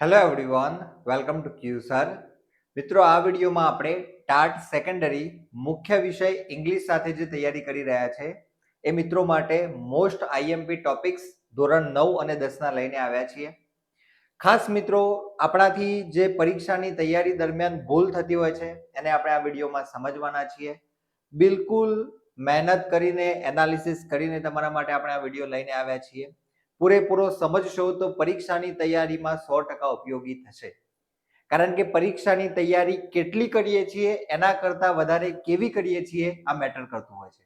Hello everyone, welcome to ક્યુસર. મિત્રો, આ વિડીયોમાં આપણે ટાટ સેકન્ડરી મુખ્ય વિષય ઇંગ્લિશ સાથે જે તૈયારી કરી રહ્યા છે એ મિત્રો માટે મોસ્ટ આઈએમપી ટોપિક્સ ધોરણ 9 અને 10ના લઈને આવ્યા છીએ. ખાસ મિત્રો, આપણાથી જે પરીક્ષાની તૈયારી દરમિયાન ભૂલ થતી હોય છે એને આપણે આ વિડીયોમાં સમજવાના છીએ. બિલકુલ મહેનત કરીને એનાલિસિસ કરીને તમારા માટે આપણે આ વિડીયો લઈને આવ્યા છીએ. પૂરેપૂરો સમજશો તો પરીક્ષાની તૈયારીમાં 100% ઉપયોગી થશે. કારણ કે પરીક્ષાની તૈયારી કેટલી કરીએ છીએ એના કરતાં વધારે કેવી કરીએ છીએ આ મેટર કરતું હોય છે.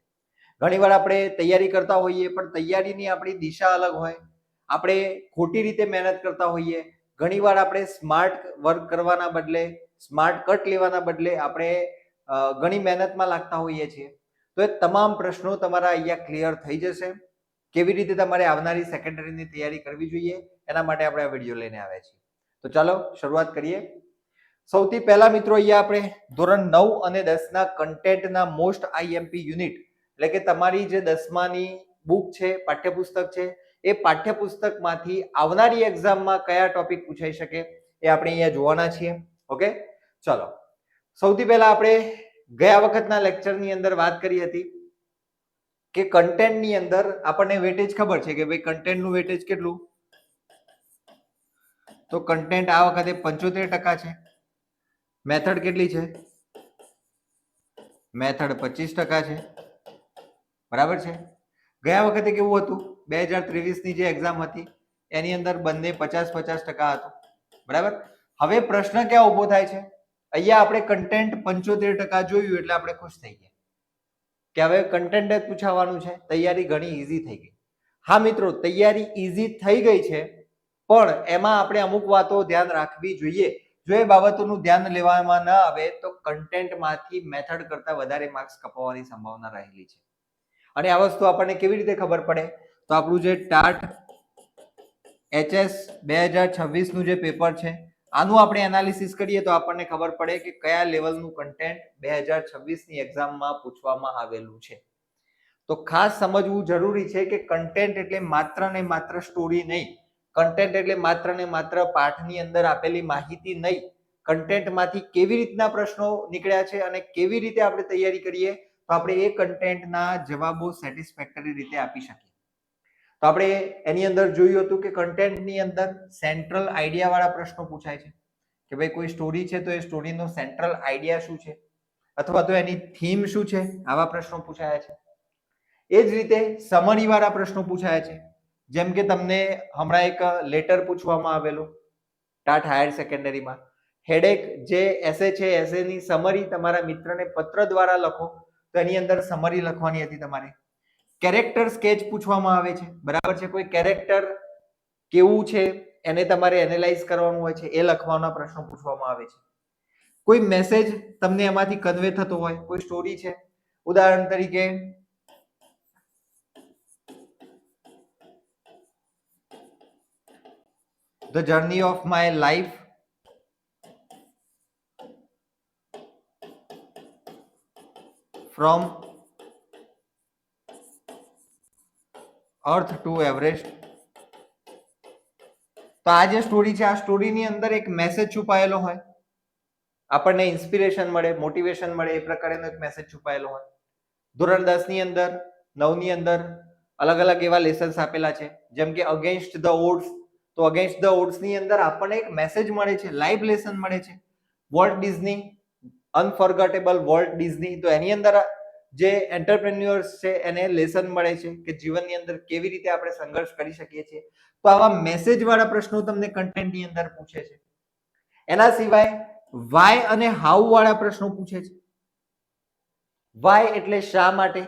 ઘણીવાર આપણે તૈયારી કરતા હોઈએ પણ તૈયારીની આપણી દિશા અલગ હોય, આપણે ખોટી રીતે મહેનત કરતા હોઈએ. ઘણીવાર આપણે સ્માર્ટ વર્ક કરવાના બદલે, સ્માર્ટ કટ લેવાના બદલે આપણે ઘણી મહેનતમાં લાગતા હોઈએ છીએ. તો એ તમામ પ્રશ્નો તમારા અહીંયા ક્લિયર થઈ જશે. કેવી રીતે તમારે આવનારી સેકન્ડરીની તૈયારી કરવી જોઈએ એના માટે આપણે આ વિડીયો લઈને આવ્યા છીએ. તો ચાલો શરૂઆત કરીએ. સૌથી પહેલા મિત્રો, અહીંયા આપણે ધોરણ 9 અને 10ના કન્ટેન્ટના મોસ્ટ આઈએમપી યુનિટ એટલે કે તમારી જે 10માની બુક છે, પાઠ્યપુસ્તક છે, એ પાઠ્યપુસ્તકમાંથી આવનારી એક્ઝામમાં કયા ટોપિક પૂછાઈ શકે એ આપણે અહીંયા જોવાના છીએ. ઓકે, ચલો. સૌથી પહેલા આપણે ગયા વખતના લેક્ચરની અંદર વાત કરી હતી કે કન્ટેન્ટની અંદર આપણને વેટેજ ખબર છે કે ભાઈ કન્ટેન્ટનું વેટેજ કેટલું, તો કન્ટેન્ટ આ વખતે 75% છે. મેથડ કેટલી છે? મેથડ 25% છે. બરાબર છે. ગયા વખતે કેવું હતું? 2023ની જે એક્ઝામ હતી એની અંદર બંને 50-50% હતું. બરાબર. હવે પ્રશ્ન ક્યાં ઉભો થાય છે? અહીંયા આપણે કન્ટેન્ટ 75% જોયું એટલે આપણે ખુશ થઈ ગયા કે હવે કન્ટેન્ટ જ પૂછાવાનું છે. તૈયારી ઘણી ઈઝી થઈ ગઈ. હા મિત્રો, તૈયારી ઈઝી થઈ ગઈ છે, પણ એમાં આપણે અમુક વાતો ધ્યાન રાખવી જોઈએ. જો એ બાબતોનું ધ્યાન લેવામાં ન આવે તો કન્ટેન્ટમાંથી મેથડ કરતા વધારે માર્ક્સ કપાવવાની સંભાવના રહેલી છે. અને આ વસ્તુ આપણને કેવી રીતે ખબર પડે? તો આપણું જે ટાટ HS 2026નું જે પેપર છે આનું આપણે એનાલિસિસ કરીએ તો આપણને ખબર પડે કે કયા લેવલનું કન્ટેન્ટ 2026ની એક્ઝામમાં પૂછવામાં આવેલું છે. તો ખાસ સમજવું જરૂરી છે કે કન્ટેન્ટ એટલે માત્ર ને માત્ર સ્ટોરી નહીં, કન્ટેન્ટ એટલે માત્ર ને માત્ર પાઠની અંદર આપેલી માહિતી નહીં. કન્ટેન્ટમાંથી કેવી રીતના પ્રશ્નો નીકળ્યા છે અને કેવી રીતે આપણે તૈયારી કરીએ તો આપણે એ કન્ટેન્ટના જવાબો સેટિસ્ફેક્ટરી રીતે આપી શકીએ. તો આપણે એની અંદર જોયું હતું કે કન્ટેન્ટની અંદર સેન્ટ્રલ આઈડિયા વાળા પ્રશ્નો પૂછાય છે કે ભાઈ કોઈ સ્ટોરી છે તો એ સ્ટોરીનો સેન્ટ્રલ આઈડિયા શું છે અથવા તો એની થીમ શું છે, આવા પ્રશ્નો પૂછાયા છે. એ જ રીતે સમરી વાળા પ્રશ્નો પૂછાયા છે. જેમ કે તમને હમણાં એક લેટર પૂછવામાં આવેલું ટાટ હાયર સેકન્ડરીમાં, હેડેક જે એસે છે એસેની સમરી તમારા મિત્રને પત્ર દ્વારા લખો, તો એની અંદર સમરી લખવાની હતી તમારે. કેરેક્ટર સ્કેચ પૂછવામાં આવે છે. બરાબર છે. કોઈ કેરેક્ટર કેવું છે એને તમારે એનાલાઇઝ કરવાનું હોય છે, એ લખવાના પ્રશ્નો પૂછવામાં આવે છે. કોઈ મેસેજ તમને એમાંથી કન્વે થતો હોય, કોઈ સ્ટોરી છે, ઉદાહરણ તરીકે the journey of my life from earth two Everest. તો આ જે સ્ટોરી છે આ સ્ટોરીની અંદર એક મેસેજ છુપાયેલો હોય, આપણને ઇન્સ્પિરેશન મળે, મોટિવેશન મળે, એ પ્રકારનો એક મેસેજ છુપાયેલો હોય. ધોરણ 10 ની અંદર, 9 ની અંદર અલગ અલગ એવા લેસન્સ આપેલા છે જેમ કે અગેન્સ્ટ ધ ઓડ્સ. તો અગેન્સ્ટ ધ ઓડ્સ ની અંદર આપણને એક મેસેજ મળે છે, લાઈવ લેસન મળે છે. વોલ્ટ ડિઝની, અનફોરગેટેબલ વોલ્ટ ડિઝની, તો એની અંદર જે એન્ટરપ્રેન્યોર્સ છે એને લેસન મળે છે કે જીવનની અંદર કેવી રીતે આપણે સંઘર્ષ કરી શકીએ છીએ. તો આવા મેસેજ વાળા પ્રશ્નો તમને કન્ટેન્ટની અંદર પૂછે છે. એના સિવાય વાય અને હાઉ વાળા પ્રશ્નો પૂછે છે. વાય એટલે શા માટે,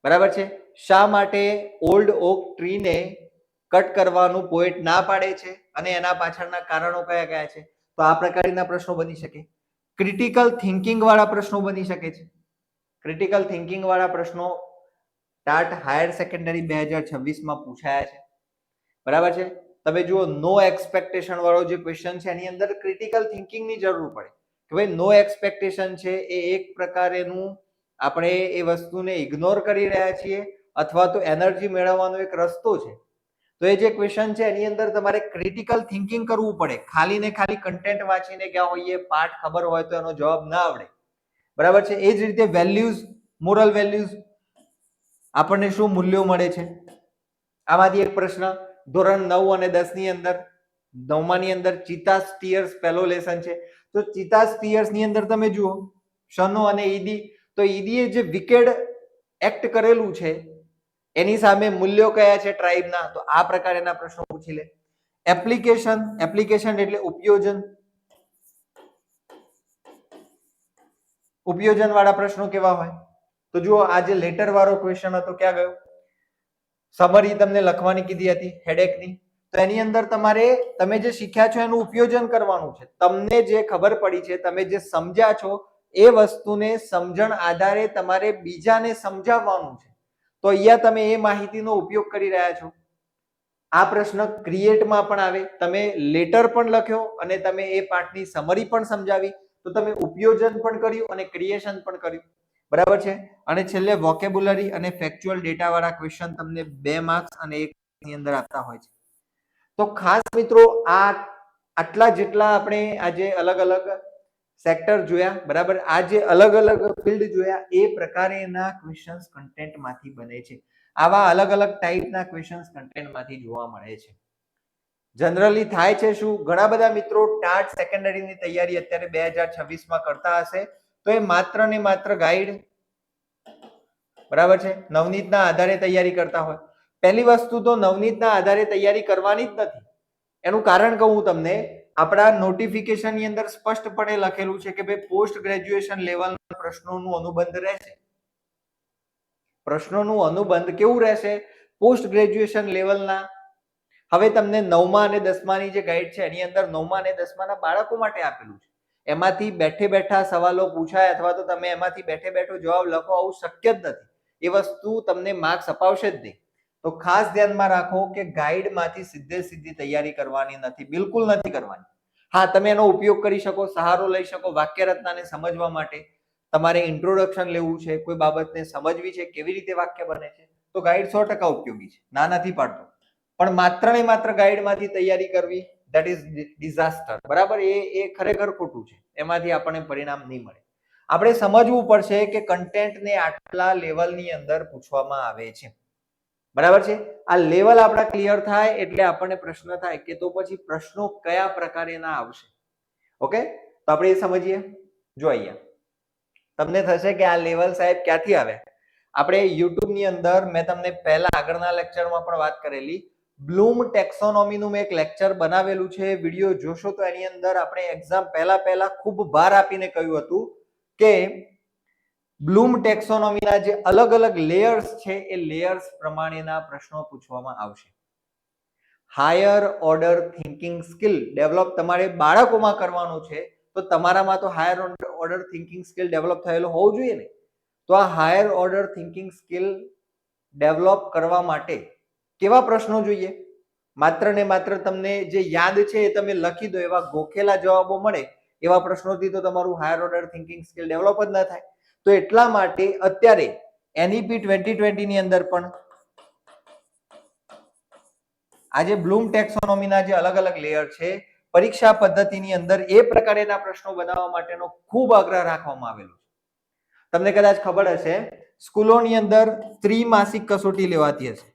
બરાબર છે. શા માટે ઓલ્ડ ઓક ટ્રીને કટ કરવાનું પોએટ ના પાડે છે અને એના પાછળના કારણો કયા કયા છે. તો આ પ્રકારના પ્રશ્નો બની શકે. ક્રિટિકલ થિંકિંગ વાળા પ્રશ્નો બની શકે છે. ક્રિટિકલ થિંકિંગ વાળા પ્રશ્નો ટાટ હાયર સેકન્ડરી 2026માં પૂછાયા છે. બરાબર છે. તમે જુઓ, નો એક્સપેક્ટેશન વાળો જે ક્વેશ્ચન છે એની અંદર ક્રિટિકલ થિંકિંગની જરૂર પડે કે ભાઈ નો એક્સપેક્ટેશન છે એ એક પ્રકારેનું આપણે એ વસ્તુને ઇગ્નોર કરી રહ્યા છીએ અથવા તો એનર્જી મેળવવાનો એક રસ્તો છે. તો એ જે ક્વેશ્ચન છે એની અંદર તમારે ક્રિટિકલ થિંકિંગ કરવું પડે. ખાલી ને ખાલી કન્ટેન્ટ વાંચીને ગયા હોઈએ, પાઠ ખબર હોય તો એનો જવાબ ના આવડે. બરાબર છે. એ જ રીતે વેલ્યુઝ, મોરલ વેલ્યુઝ, આપણને શું મૂલ્યો મળે છે, આમાંથી એક પ્રશ્ન ધોરણ 9 અને 10 ની અંદર, 9મા ની અંદર ચિતા સ્ટીયર્સ પહેલો લેસન છે. તો ચિતા સ્ટીયર્સ ની અંદર તમે જુઓ શનો અને ઈડી. તો ઈડી એ જે વિકેડ એક્ટ કરેલું છે એની સામે મૂલ્યો કયા છે ટ્રાઇબના, તો આ પ્રકારના પ્રશ્નો પૂછી લે. એપ્લિકેશન, એપ્લિકેશન એટલે ઉપયોજન, ઉપયોજન વાળા પ્રશ્નો કેવા હોય, તો જુઓ આ જે લેટર વાળો ક્વેશ્ચન હતો ક્યાં ગયો, સમરી તમને લખવાની કીધી હતી હેડેકની, તો એની અંદર તમારે તમે જે શીખ્યા છો એનું ઉપયોજન કરવાનું છે. તમને જે ખબર પડી છે, તમે જે સમજ્યા છો એ વસ્તુને સમજણ આધારે તમારે બીજાને સમજાવવાનું છે. તો અહીંયા તમે એ માહિતીનો ઉપયોગ કરી રહ્યા છો. આ પ્રશ્ન ક્રિએટમાં પણ આવે, તમે લેટર પણ લખ્યો અને તમે એ પાઠની સમરી પણ સમજાવી, તો તમે ઉપયોજન પણ કર્યું અને ક્રિએશન પણ કર્યું. બરાબર છે. અને છેલ્લે વોકેબ્યુલરી અને ફેક્ચ્યુઅલ ડેટા વાળા ક્વેશ્ચન તમને 2 માર્ક્સ અને 1 ની અંદર આપતા હોય છે. તો ખાસ મિત્રો આ આટલા જેટલા આપણે આજે અલગ અલગ સેક્ટર જોયા, બરાબર, આ જે અલગ અલગ ફિલ્ડ જોયા એ પ્રકારેના ક્વેશ્ચન્સ કન્ટેન્ટમાંથી બને છે. આવા અલગ અલગ ટાઈપના ક્વેશ્ચન્સ કન્ટેન્ટમાંથી જોવા મળે છે. જનરલી થાય છે શું, ઘણા બધા મિત્રો ટાટ સેકન્ડરીની તૈયારી અત્યારે 2026 માં કરતા હશે, તો એ માત્ર ને માત્ર ગાઈડ, બરાબર છે, નવનીતના આધારે તૈયારી કરતા હોય. પહેલી વસ્તુ તો નવનીતના આધારે તૈયારી કરવાની જ નથી. એનું કારણ કહું તમને, આપણા નોટિફિકેશન ની અંદર સ્પષ્ટપણે લખેલું છે કે ભાઈ પોસ્ટ ગ્રેજ્યુએશન લેવલના પ્રશ્નોનું અનુબંધ રહેશે. પ્રશ્નોનું અનુબંધ કેવું રહેશે, પોસ્ટ ગ્રેજ્યુએશન લેવલના. હવે તમને 9મા અને 10માની જે ગાઈડ છે એની અંદર 9મા અને 10માના બાળકો માટે આપેલું છે. એમાંથી બેઠે બેઠા સવાલો પૂછાય અથવા તો તમે એમાંથી બેઠે બેઠો જવાબ લખો, આવું શક્ય જ નથી. એ વસ્તુ તમને માર્ક્સ અપાવશે જ નહીં. તો ખાસ ધ્યાનમાં રાખો કે ગાઈડમાંથી સીધી તૈયારી કરવાની નથી, બિલકુલ નથી કરવાની. હા, તમે એનો ઉપયોગ કરી શકો, સહારો લઈ શકો વાક્ય રચનાને સમજવા માટે. તમારે ઇન્ટ્રોડક્શન લેવું છે, કોઈ બાબતને સમજવી છે, કેવી રીતે વાક્ય બને છે, તો ગાઈડ 100% ઉપયોગી છે, ના નથી પાડતો. પણ માત્ર ને માત્ર ગાઈડમાંથી તૈયારી કરવી, ધેટ ઇઝ ડિઝાસ્ટર. બરાબર, એ ખરેખર ખોટું છે. એમાંથી આપણને પરિણામ નહીં મળે. આપણે સમજવું પડશે કે કન્ટેન્ટને આટલા લેવલની અંદર પૂછવામાં આવે છે. બરાબર છે. આ લેવલ આપણા ક્લિયર થાય એટલે આપણને પ્રશ્ન થાય કે તો પછી પ્રશ્નો કયા પ્રકારેના આવશે. ઓકે, તો આપણે એ સમજીએ. જો અહીંયા તમને થશે કે આ લેવલ સાહેબ ક્યાંથી આવે. આપણે YouTube ની અંદર મેં તમને પહેલા આગળના લેક્ચરમાં પણ વાત કરેલી, બ્લૂમ ટેક્સોનોમીનું મેં એક લેક્ચર બનાવેલું છે. વિડીયો જોશો તો એની અંદર આપણે એક્ઝામ પહેલા ખૂબ ભાર આપીને કહ્યું હતું કે બ્લૂમ ટેક્સોનોમીના જે અલગ અલગ લેયર્સ છે એ લેયર્સ પ્રમાણેના પ્રશ્નો પૂછવામાં આવશે. Higher order thinking skill develop તમારે બાળકોમાં કરવાનું છે, તો તમારામાં તો higher order thinking skill develop થયેલો હોવું જોઈએ ને. તો આ higher order thinking skill develop કરવા માટે કેવા પ્રશ્નો જોઈએ, માત્ર ને માત્ર તમને જે યાદ છે એ તમે લખી દો એવા ગોખેલા જવાબો મળે એવા પ્રશ્નોથી તો તમારું higher order thinking skill develop જ ન થાય. તો એટલા માટે અત્યારે NEP 2020 ની અંદર પણ આજે બ્લૂમ ટેક્સોનોમીના જે અલગ અલગ લેયર છે, પરીક્ષા પદ્ધતિની અંદર એ પ્રકારના પ્રશ્નો બનાવવા માટેનો ખૂબ આગ્રહ રાખવામાં આવેલો છે. તમને કદાચ ખબર હશે, સ્કૂલોની અંદર ત્રિમાસિક કસોટી લેવાતી હશે.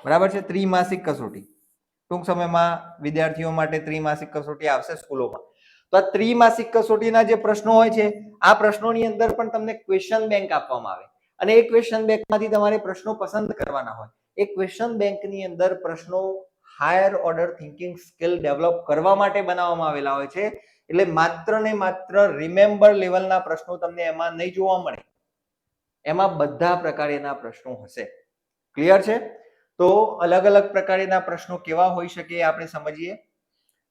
બરાબર છે, ત્રિમાસિક કસોટી. ટૂંક સમયમાં વિદ્યાર્થીઓ માટે ત્રિમાસિક કસોટી આવશે સ્કૂલોમાં. તો આ ત્રિમાસિક કસોટીના જે પ્રશ્નો હોય છે, આ પ્રશ્નોની અંદર પણ તમને ક્વેશ્ચન બેંક આપવામાં આવે અને એ ક્વેશ્ચન બેંકમાંથી તમારે પ્રશ્નો પસંદ કરવાના હોય. એ ક્વેશ્ચન બેંકની અંદર પ્રશ્નો higher order thinking skill develop કરવા માટે બનાવવામાં આવેલા હોય છે. એટલે માત્ર ને માત્ર રિમેમ્બર લેવલના પ્રશ્નો તમને એમાં નહીં જોવા મળે, એમાં બધા પ્રકારના પ્રશ્નો હશે. ક્લિયર છે? તો અલગ અલગ પ્રકારના પ્રશ્નો કેવા હોઈ શકે એ આપણે સમજીએ.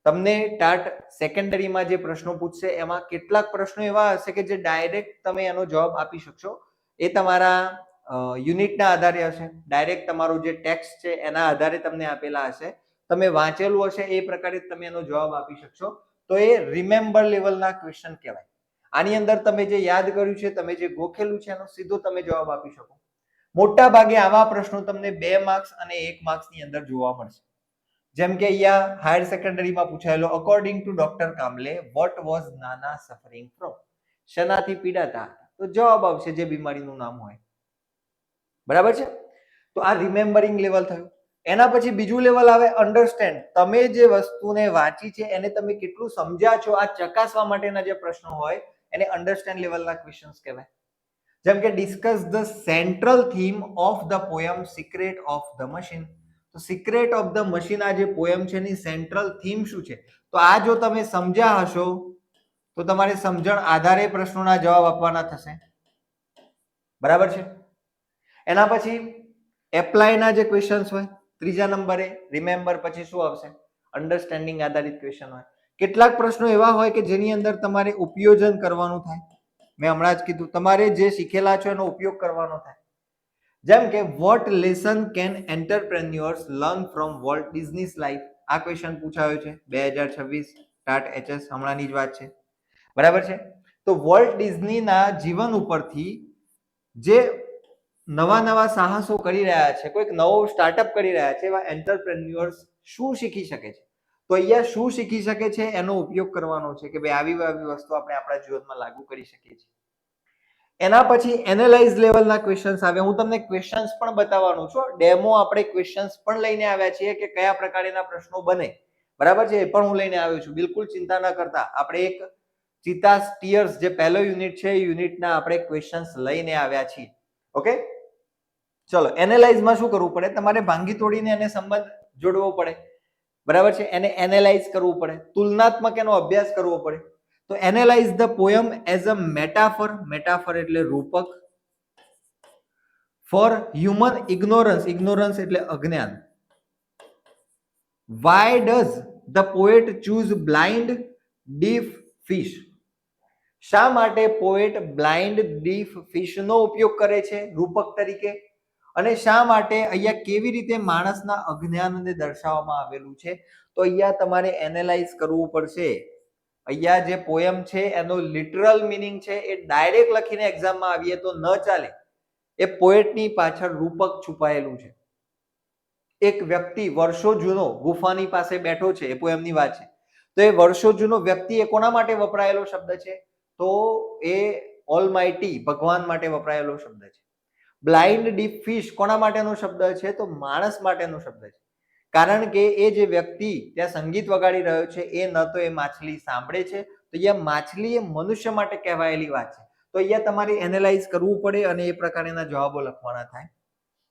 તમને ટાટ સેકન્ડરીમાં જે પ્રશ્નો પૂછશે એમાં કેટલાક પ્રશ્નો એવા હશે કે જે ડાયરેક્ટ તમે એનો જવાબ આપી શકશો. એ તમારા યુનિટના આધારે હશે, ડાયરેક્ટ તમારું જે ટેક્સ્ટ છે એના આધારે તમને આપેલા હશે, તમે વાંચેલું હશે એ પ્રકારે તમે એનો જવાબ આપી શકશો. તો એ રિમેમ્બર લેવલના ક્વેશ્ચન કહેવાય. આની અંદર તમે જે યાદ કર્યું છે, તમે જે ગોખેલું છે એનો સીધો તમે જવાબ આપી શકો. મોટા ભાગે આવા પ્રશ્નો તમને 2 માર્ક્સ અને 1 માર્ક્સની અંદર જોવા મળશે. જેમ કે અહીંયા હાયર સેકન્ડરીમાં પૂછાયેલો according to doctor Kamle what was Nana suffering from, શેનાથી પીડાતા હતા? તો જવાબ આવશે જે બીમારીનું નામ હોય. બરાબર છે? તો આ રિમેમ્બરિંગ લેવલ થયું. એના પછી બીજું લેવલ આવે અન્ડરસ્ટેન્ડ. તમે જે વસ્તુને વાંચી છે એને તમે કેટલું સમજ્યા છો આ ચકાસવા માટેના જે પ્રશ્નો હોય એને અન્ડરસ્ટેન્ડ લેવલના ક્વેશ્ચન્સ કહેવાય. જેમ કે discuss the central theme of the poem secret of the machine. તો સિક્રેટ ઓફ ધ મશીન આ જે પોયમ છે એની સેન્ટ્રલ થીમ શું છે? તો આ જો તમે સમજ્યા હશો તો તમારે સમજણ આધારે પ્રશ્નોના જવાબ આપવાના થશે. બરાબર છે? એના પછી એપ્લાયના જે ક્વેશ્ચન્સ હોય ત્રીજા નંબરે રિમેમ્બર પછી શું આવશે? અન્ડરસ્ટેન્ડિંગ આધારિત ક્વેશ્ચન હોય. કેટલાક પ્રશ્નો એવા હોય કે જેની અંદર તમારે ઉપયોજન કરવાનું થાય. મેં હમણાં જ કીધું તમારે જે શીખેલા છો એનો ઉપયોગ કરવાનો થાય. જેમ કે what lesson can entrepreneurs learn from Walt Disney's life? આ ક્વેશ્ચન પૂછાયો છે 2026 ટાટ એચએસ હમણાંની જ વાત છે. બરાબર છે? તો વોલ્ટ ડિઝનીના જીવન ઉપરથી જે નવા સાહસો કરી રહ્યા છે, કોઈક નવો સ્ટાર્ટઅપ કરી રહ્યા છે, એવા એન્ટરપ્રેન્યોર્સ શું શીખી શકે છે? તો અહીંયા શું શીખી શકે છે એનો ઉપયોગ કરવાનો છે કે ભાઈ આવી વસ્તુ આપણે આપણા જીવનમાં લાગુ કરી શકીએ છીએ. એના પછી એનાલાઇઝ લેવલના ક્વેશ્ચન્સ આવે. હું તમને ક્વેશ્ચન્સ પણ બતાવવાનું છું. ડેમો આપણે ક્વેશ્ચન્સ પણ લઈને આવ્યા છીએ કે કયા પ્રકારના પ્રશ્નો બને. બરાબર છે? એ પણ હું લઈને આવ્યો છું. બિલકુલ ચિંતા ન કરતા. આપણે એક ચિતાસ ટીયર્સ જે પહેલો યુનિટ છે એ યુનિટના આપણે ક્વેશ્ચન્સ લઈને આવ્યા છીએ. ઓકે, ચલો એનાલાઇઝમાં શું કરવું પડે? તમારે ભાંગી તોડીને એને સંબંધ જોડવો પડે. બરાબર છે? એને એનાલાઇઝ કરવું પડે, તુલનાત્મક એનો અભ્યાસ કરવો પડે. તો analyse the poem as a metaphor. Metaphor એટલે રૂપક. For human ignorance. ઇગ્નોરન્સ એટલે અજ્ઞાન. Why does the poet choose blind deaf fish? શા માટે પોએટ બ્લાઇન્ડ ડીફ ફિશનો ઉપયોગ કરે છે રૂપક તરીકે? અને શા માટે અહીંયા કેવી રીતે માણસના અજ્ઞાનને દર્શાવવામાં આવેલું છે? તો અહીંયા તમારે એનાલાઇઝ કરવું પડશે. અહીંયા જે પોયમ છે એનો લિટરલ મીનિંગ છે એ ડાયરેક્ટ લખીને એક્ઝામમાં આવીએ તો ન ચાલે. એ પોએટની પાછળ રૂપક છુપાયેલું છે. એક વ્યક્તિ વર્ષો જૂનો ગુફાની પાસે બેઠો છે, એ પોયમની વાત છે. તો એ વર્ષો જૂનો વ્યક્તિ એ કોના માટે વપરાયેલો શબ્દ છે? તો એ ઓલમાઇટી ભગવાન માટે વપરાયેલો શબ્દ છે. બ્લાઇન્ડ ડીપ ફિશ કોના માટેનો શબ્દ છે? તો માણસ માટેનો શબ્દ છે. કારણ કે એ જે વ્યક્તિ ત્યાં સંગીત વગાડી રહ્યો છે એ ન તો એ માછલી સાંભળે છે, તો અહીંયા માછલી એ મનુષ્ય માટે કહેવાયેલી વાત છે. તો અહીંયા તમારે એનાલાઇઝ કરવું પડે અને એ પ્રકારના જવાબો લખવાના થાય.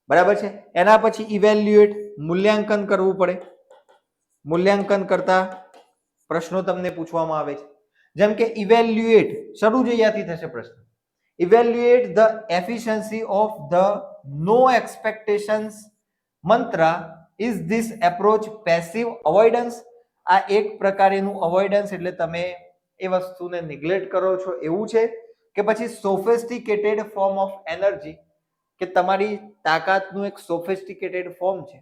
બરાબર છે? એના પછી ઇવેલ્યુએટ, મૂલ્યાંકન કરવું પડે. મૂલ્યાંકન કરતા પ્રશ્નો તમને પૂછવામાં આવે છે. જેમ કે ઇવેલ્યુએટ શરૂ જ અહીંયાથી થશે પ્રશ્ન. Evaluate the efficiency of the no expectations mantra. Is this approach passive avoidance? આ એક પ્રકારનું અવોઇડન્સ એટલે તમે એ વસ્તુને નિગ્લેક્ટ કરો છો એવું છે કે પછી સોફિસ્ટિકેટેડ ફોર્મ ઓફ એનર્જી, કે તમારી તાકાતનું એક સોફિસ્ટિકેટેડ ફોર્મ છે?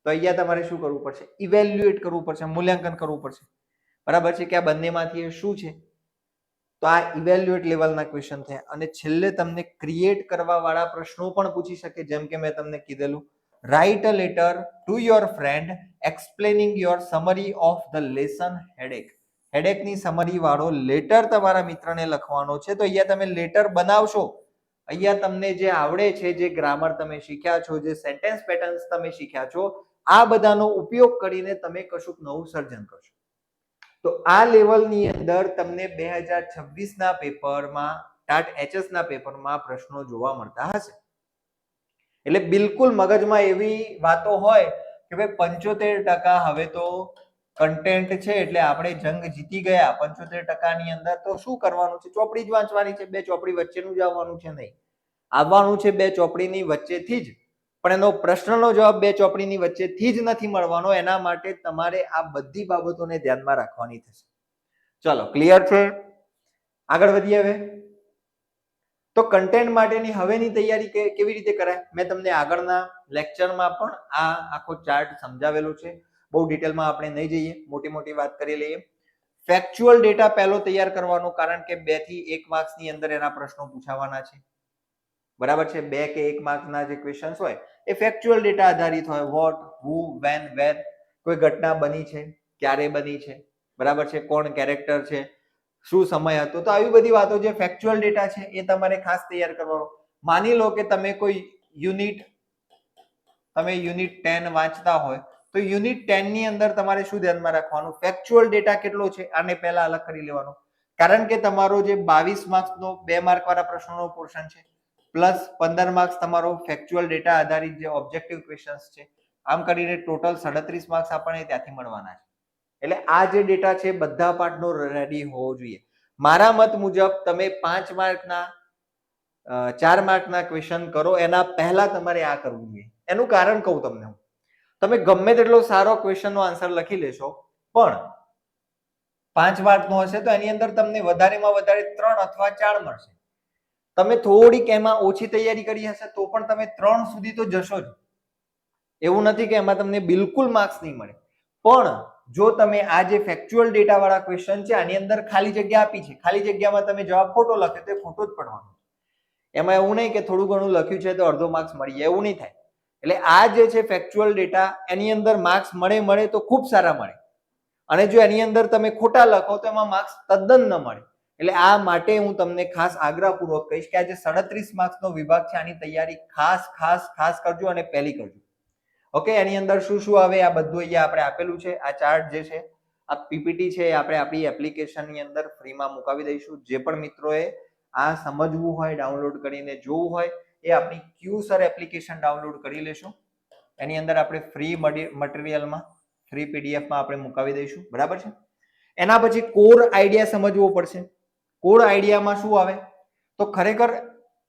તો અહીંયા તમારે શું કરવું પડશે? ઇવેલ્યુએટ કરવું પડશે, મૂલ્યાંકન કરવું પડશે. બરાબર છે? કે આ બંનેમાંથી શું છે? તો આ ઇવેલ્યુએટ લેવલના ક્વેશ્ચન થયા. અને છેલ્લે તમને ક્રિએટ કરવા વાળા પ્રશ્નો પણ પૂછી શકે. જેમ કે મેં તમને કીધેલું, write a letter to your friend explaining your summary of the lesson headache. હેડેકની સમરી વાળો લેટર તમારા મિત્રને લખવાનો છે. તો અહીંયા તમે લેટર બનાવશો. અહીંયા તમને જે આવડે છે, જે ગ્રામર તમે શીખ્યા છો, જે સેન્ટેન્સ પેટર્ન્સ તમે શીખ્યા છો, આ બધાનો ઉપયોગ કરીને તમે કશુંક નવું સર્જન કરશો. તો આ લેવલની અંદર તમને 2026 ના પેપરમાં ટાટ એચએસ ના પેપરમાં પ્રશ્નો જોવા મળતા હશે. એટલે બિલકુલ મગજમાં એવી વાતો હોય કે ભાઈ 75% હવે તો કન્ટેન્ટ છે એટલે આપણે જંગ જીતી ગયા. 75% ની અંદર તો શું કરવાનું છે? ચોપડી જ વાંચવાની છે. બે ચોપડી વચ્ચેનું જ આવવાનું છે નહીં. આવવાનું છે બે ચોપડીની વચ્ચેથી જ, પણ એનો પ્રશ્નનો જવાબ બે ચોપડીની વચ્ચેથી જ નથી મળવાનો. એના માટે તમારે આ બધી બાબતોને ધ્યાનમાં રાખવાની થશે. ચલો, ક્લિયર છે? આગળ વધીએ હવે. તો કન્ટેન્ટ માટેની હવેની તૈયારી કેવી રીતે કરાય? મેં તમને આગળના લેક્ચરમાં પણ આ આખો ચાર્ટ સમજાવેલો છે. બહુ ડિટેલમાં આપણે નહીં જઈએ, મોટી વાત કરી લઈએ. ફેક્ચ્યુઅલ ડેટા પહેલો તૈયાર કરવાનો, કારણ કે 2 થી 1 માર્ક્સની અંદર એના પ્રશ્નો પૂછાવાના છે. બરાબર છે. 2 કે 1 માર્કના જે ક્વેશ્ચન્સ હોય એ ફેક્ચ્યુઅલ ડેટા આધારિત હોય. વોટ, હુ, વેન, વેર, કોઈ ઘટના બની છે, ક્યારે બની છે, બરાબર છે, કોણ કેરેક્ટર છે, શું સમય હતો. તો આવી બધી વાતો જે ફેક્ચ્યુઅલ ડેટા છે એ તમારે ખાસ તૈયાર કરવાનો. માની લો કે તમે કોઈ યુનિટ 10 વાંચતા હોય તો યુનિટ 10 ની અંદર તમારે શું ધ્યાનમાં રાખવાનું? ફેક્ચ્યુઅલ ડેટા કેટલો છે આને પહેલા અલગ કરી લેવાનો. કારણ કે તમારો જે 22 માર્ક્સનો 2 માર્ક વાળા પ્રશ્નોનો પોર્શન છે પ્લસ 15 માર્ક્સ તમારો ફેક્ચ્યુઅલ ડેટા આધારિત જે ઓબ્જેક્ટિવ ક્વેશ્ચન્સ છે, આમ કરીને ટોટલ 37 માર્ક્સ આપણને ત્યાંથી મળવાના છે. એટલે આ જે ડેટા છે બધા પાર્ટનો રેડી હોવો જોઈએ. મારા મત મુજબ તમે 5 માર્કના 4 માર્કના ક્વેશ્ચન કરો એના પહેલા તમારે આ કરવું જોઈએ. એનું કારણ કહું તમને હું. તમે ગમે તેટલો સારો ક્વેશ્ચનનો આન્સર લખી લેશો પણ 5 માર્કનો હશે તો એની અંદર તમને વધારેમાં વધારે 3 અથવા 4 મળશે. તમે થોડીક એમાં ઓછી તૈયારી કરી હશે તો પણ તમે 3 સુધી તો જશો જ. એવું નથી કે એમાં તમને બિલકુલ માર્ક્સ નહીં મળે. પણ જો તમે આ જે ફેક્ચ્યુઅલ ડેટા વાળા ક્વેશ્ચન છે આની અંદર ખાલી જગ્યા આપી છે, ખાલી જગ્યામાં તમે જવાબ ખોટો લખ્યો તો એ ખોટો જ પડવાનો. એમાં એવું નહીં કે થોડું ઘણું લખ્યું છે તો અડધો માર્ક્સ મળી જાય, એવું નહીં થાય. એટલે આ જે છે ફેક્ચ્યુઅલ ડેટા એની અંદર માર્ક્સ મળે તો ખૂબ સારા મળે, અને જો એની અંદર તમે ખોટા લખો તો એમાં માર્ક્સ તદ્દન ન મળે. એટલે આ માટે હું તમને ખાસ આગ્રહપૂર્વક કહીશ કે આ જે 37 માર્ક્સનો વિભાગ છે આની તૈયારી ખાસ કરજો અને પહેલી કરજો. ઓકે, એની અંદર શું શું આવે આ બધું અહીંયા આપણે આપેલું છે. આ ચાર્ટ જે છે, આ પીપીટી છે, આપણે આપણી એપ્લિકેશનની અંદર ફ્રીમાં મુકાવી દઈશું. જે પણ મિત્રોએ આ સમજવું હોય, ડાઉનલોડ કરીને જોવું હોય એ આપણી ક્યુસર એપ્લિકેશન ડાઉનલોડ કરી લેશું. એની અંદર આપણે ફ્રી મટીરિયલમાં, ફ્રી પીડીએફમાં આપણે મુકાવી દઈશું. બરાબર છે. એના પછી કોર આઈડિયા સમજવો પડશે. કોર આઈડિયામાં શું આવે તો ખરેખર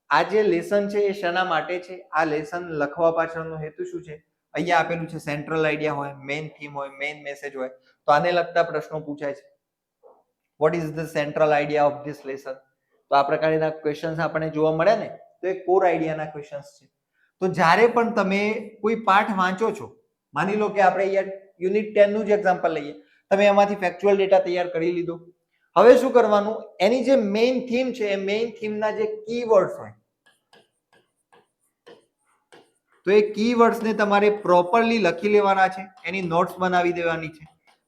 આ જે લેસન છે એ શેના માટે છે, આ લેસન લખવા પાછળનો હેતુ શું છે, અહીંયા આપેલું છે. સેન્ટ્રલ આઈડિયા હોય, મેઇન થીમ હોય, મેઇન મેસેજ હોય, તો આને લગતા પ્રશ્નો પૂછાય છે. What is the central idea of this lesson? તો આ પ્રકારના ક્વેશ્ચન્સ આપણને જોવા મળે ને, તો એ કોર આઈડિયાના ક્વેશ્ચન્સ છે. તો જ્યારે પણ તમે કોઈ પાઠ વાંચો છો, માની લો કે આપણે અહીંયા યુનિટ 10 નું જ એક્ઝામ્પલ લઈએ, તમે એમાંથી ફેક્ચ્યુઅલ ડેટા તૈયાર કરી લીધો. હવે શું કરવાનું? એની જે મેઇન થીમ છે એ મેઇન થીમના જે કીવર્ડ્સ હોય તો એ કીવર્ડ્સને તમારે પ્રોપરલી લખી લેવાના છે, એની નોટ્સ બનાવી દેવાની છે,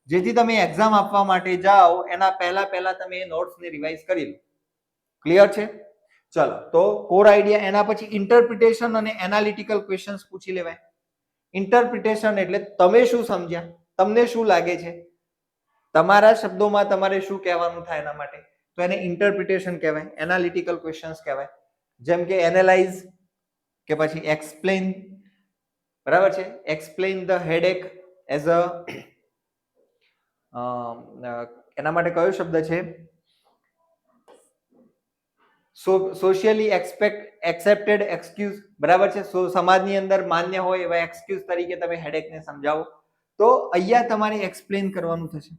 જેથી તમે એક્ઝામ આપવા માટે જાઓ એના પહેલા તમે એ નોટ્સને રિવાઇઝ કરી લો. ક્લિયર છે? ચલો, તો કોર આઈડિયા. એના પછી ઇન્ટરપ્રિટેશન અને એનાલિટિકલ ક્વેશ્ચન્સ પૂછી લેવાય. ઇન્ટરપ્રિટેશન એટલે તમે શું સમજ્યા, તમને શું લાગે છે, તમારા શબ્દોમાં તમારે શું કહેવાનું થાય એના માટે, તો એને ઇન્ટરપ્રિટેશન કહેવાય. એનાલિટિકલ ક્વેશ્ચન્સ કહેવાય, જેમ કે એનાલાઇઝ કે પછી એક્સપ્લેન. બરાબર છે. Explain the headache as a, એના માટે કયો શબ્દ છે? Socially accepted excuse. બરાબર છે. સમાજની અંદર માન્ય હોય એવા એક્સક્યુઝ તરીકે તમે હેડેકને સમજાવો. તો અહીંયા તમારે એક્સપ્લેન કરવાનું થશે.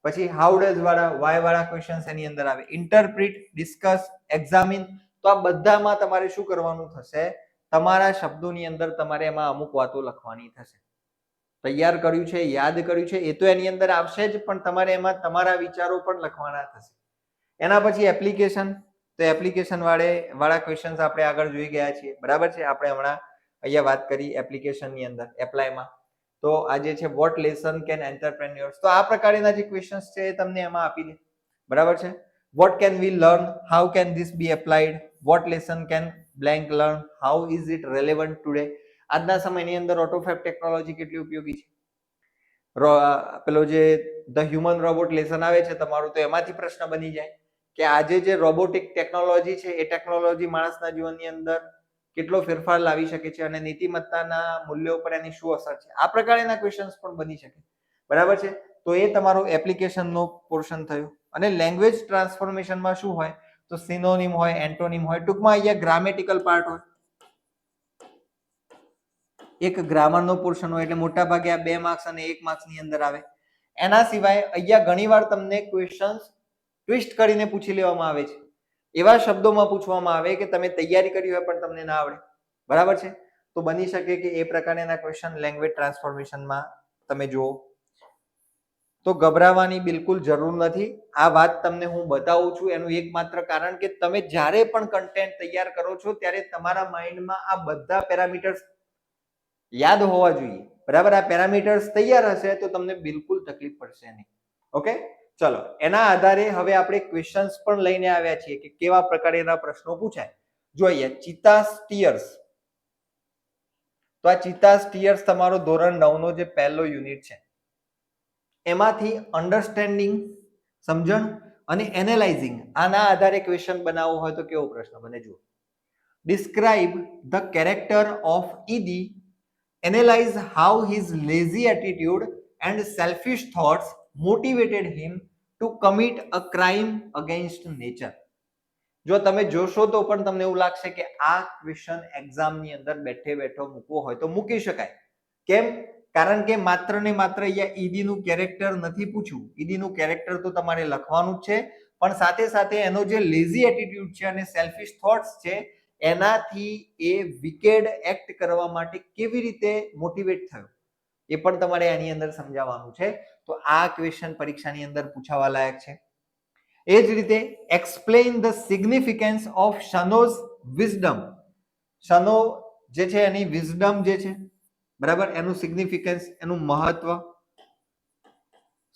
પછી હાઉ ડઝ વાળા, વાય વાળા ક્વેશ્ચન્સ એની અંદર આવે. Interpret, discuss, examine. તો આ બધામાં તમારે શું કરવાનું થશે? તમારા શબ્દોની અંદર તમારે એમાં અમુક વાતો લખવાની થશે. તૈયાર કર્યું છે, યાદ કર્યું છે, એ તો એની અંદર આવશે જ, પણ તમારે એમાં તમારા વિચારો પણ લખવાના થશે. એના પછી એપ્લિકેશન. તો એપ્લિકેશન વાળા ક્વેશ્ચન્સ આપણે આગળ જોઈ ગયા છીએ. બરાબર છે. આપણે હમણાં અહીંયા વાત કરી એપ્લિકેશનની અંદર, એપ્લાયમાં. તો આ જે છે વોટ લેસન કેન એન્ટરપ્રેન્યોર્સ, તો આ પ્રકારના જે ક્વેશ્ચન્સ છે એ તમને એમાં આપી દે. બરાબર છે. What can we learn, how can this be applied, what lesson can blank learn, how is it relevant today. આજના સમયની અંદર ઓટોફેબ ટેકનોલોજી કેટલી ઉપયોગી છે. પેલો જે ધ હ્યુમન રોબોટ લેસન આવે છે તમારું, તો એમાંથી પ્રશ્ન બની જાય કે આજે જે રોબોટિક ટેકનોલોજી છે એ ટેકનોલોજી માણસના જીવનની અંદર કેટલો ફેરફાર લાવી શકે છે અને નીતિમત્તાના મૂલ્યો પર એની શું અસર છે. આ પ્રકારના ક્વેશ્ચન્સ પણ બની શકે. બરાબર છે. તો એ તમારો એપ્લિકેશનનો પોર્શન થયો. અને લેંગ્વેજ ટ્રાન્સફોર્મેશનમાં શું હોય તો સિનોનિમ હોય, એન્ટોનિમ હોય. ટૂંકમાં અહીંયા ગ્રામેટિકલ પાર્ટ હોય, એક ગ્રામરનો પોર્શન હોય, એટલે મોટા ભાગે આ 2 માર્ક્સ અને 1 માર્ક્સની અંદર આવે. એના સિવાય અહીંયા ઘણીવાર તમને ક્વેશ્ચન્સ ટ્વિસ્ટ કરીને પૂછી લેવામાં આવે છે. એવા શબ્દોમાં પૂછવામાં આવે કે તમે તૈયારી કરી હોય પણ તમને ના આવડે. બરાબર છે. તો બની શકે કે એ પ્રકારના ક્વેશ્ચન લેંગ્વેજ ટ્રાન્સફોર્મેશનમાં તમે જુઓ. તો ગભરાવાની બિલકુલ જરૂર નથી. આ વાત તમને હું બતાવું છું એનું એકમાત્ર કારણ કે તમે જ્યારે પણ કન્ટેન્ટ તૈયાર કરો છો ત્યારે તમારા માઇન્ડમાં આ બધા પેરામીટર્સ યાદ હોવા જોઈએ. બરાબર, આ પેરામીટર્સ તૈયાર હશે તો તમને બિલકુલ તકલીફ પડશે નહીં. ઓકે, ચલો એના આધારે હવે આપણે ક્વેશ્ચન્સ પણ લઈને આવ્યા છીએ કે કેવા પ્રકારના પ્રશ્નો પૂછાય. જો અહીંયા ચિત્તા સ્ટીયર્સ, તો આ ચિત્તા સ્ટીયર્સ તમારો ધોરણ 9 નો જે પહેલો યુનિટ છે એમાંથી અન્ડરસ્ટેન્ડિંગ, સમજણ અને એનાલાઇઝિંગ, આના આધારે ક્વેશ્ચન બનાવવો હોય તો કેવો પ્રશ્ન બને જુઓ. Describe the character of ED, analyze how his lazy attitude and selfish thoughts motivated him to commit a crime against nature. જો તમે જોશો તો પણ તમને એવું લાગશે કે આ ક્વેશ્ચન એક્ઝામની અંદર બેઠે બેઠો મૂકવો હોય તો મૂકી શકાય. કેમ? કારણ કે માત્ર ને માત્ર અહીંયા ઈડી નું કેરેક્ટર નથી પૂછ્યું. ઈડી નું કેરેક્ટર તો તમારે લખવાનું જ છે, પણ સાથે સાથે એનો જે લેઝી એટીટ્યુડ છે અને સેલ્ફિશ થોટ્સ છે એનાથી એ વિકેડ એક્ટ કરવા માટે કેવી રીતે મોટિવેટ થયો એ પણ તમારે આની અંદર સમજાવવાનું છે. તો આ ક્વેશ્ચન પરીક્ષાની અંદર પૂછાવા લાયક છે. એ જ રીતે explain the significance of Shano's wisdom. Shano જે છે એની વિઝડમ જે છે, બરાબર, એનું સિગ્નિફિકન્સ, એનું મહત્વ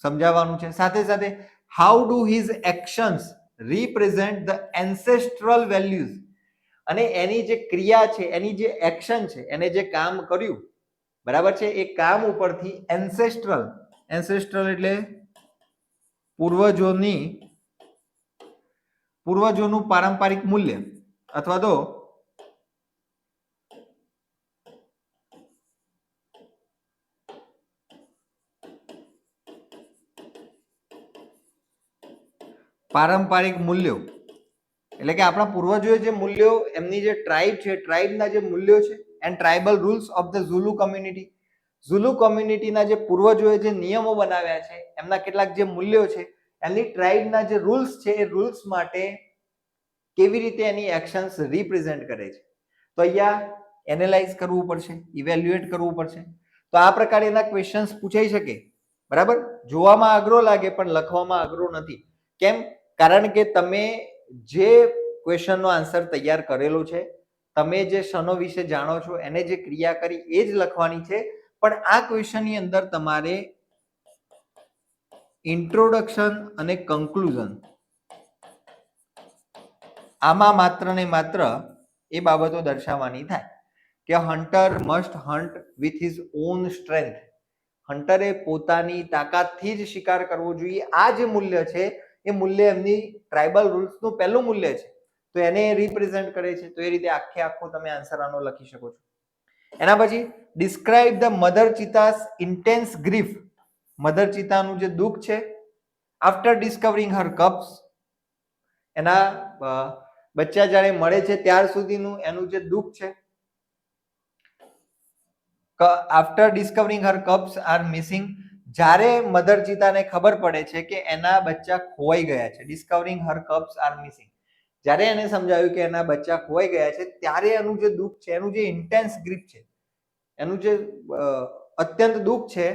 સમજાવવાનું છે. સાથે સાથે how do his actions represent the ancestral values, અને એની જે ક્રિયા છે, એની જે એક્શન છે, એને જે કામ કર્યું, બરાબર છે, એ કામ ઉપરથી એન્સેસ્ટ્રલ, એન્સેસ્ટ્રલ એટલે પૂર્વજોનું પારંપરિક મૂલ્ય અથવા તો પારંપરિક મૂલ્યો, એટલે કે આપણા પૂર્વજોએ જે મૂલ્યો, એમની જે ટ્રાઇબ છે, ટ્રાઇબના જે મૂલ્યો છે and tribal rules of the Zulu community, Zulu કમ્યુનિટીના જે પૂર્વજોએ જે નિયમો બનાવ્યા છે, એમના કેટલાક જે મૂલ્યો છે, એની ટ્રાઇબના જે રૂલ્સ છે એ રૂલ્સ માટે કેવી રીતે એની એક્શન્સ રિપ્રેઝન્ટ કરે છે. તો અહીંયા એનાલાઇઝ કરવું પડશે, ઇવેલ્યુએટ કરવું પડશે. તો આ પ્રકારના ક્વેશ્ચન્સ પૂછાઈ શકે. બરાબર, જોવામાં અઘરો લાગે પણ લખવામાં અઘરો નથી. કેમ? કારણ કે તમે જે ક્વેશ્ચનનો આન્સર તૈયાર કરેલો છે, તમે જે શનો વિશે જાણો છો, એને જે ક્રિયા કરી એ જ લખવાની છે. પણ આ ક્વેશ્ચનની અંદર તમારે ઇન્ટ્રોડક્શન અને કન્ક્લુઝન, આમાં માત્ર ને માત્ર એ બાબતો દર્શાવવાની થાય કે hunter must hunt with his own strength. હન્ટરે પોતાની તાકાતથી જ શિકાર કરવો જોઈએ. આ જે મૂલ્ય છે એ મૂલ્ય એમની ટ્રાઇબલ રૂલ્સનું પહેલું મૂલ્ય છે, તો એને રિપ્રેઝન્ટ કરે છે. તો એ રીતે આખો તમે આન્સર આનો લખી શકો છો. એના પછી describe the mother cheetah's intense grief. Mother ચિતાનું જે દુઃખ છે આફ્ટર ડિસ્કવરિંગ હર કપ્સ, એના બચ્ચા જ્યારે મળે છે ત્યાર સુધીનું એનું જે દુઃખ છે. આફ્ટર ડિસ્કવરિંગ હર કપ્સ આર મિસિંગ, જ્યારે મધર ચિતાને ખબર પડે છે કે એના બચ્ચા ખોવાઈ ગયા છે. ડિસ્કવરિંગ હર કપ્સ આર મિસિંગ, જ્યારે એને સમજાવ્યું કે એના બચ્ચા ખોવાઈ ગયા છે ત્યારે એનું જે દુઃખ છે, એનું જે ઇન્ટેન્સ ગ્રીફ છે, એનું જે અત્યંત દુઃખ છે.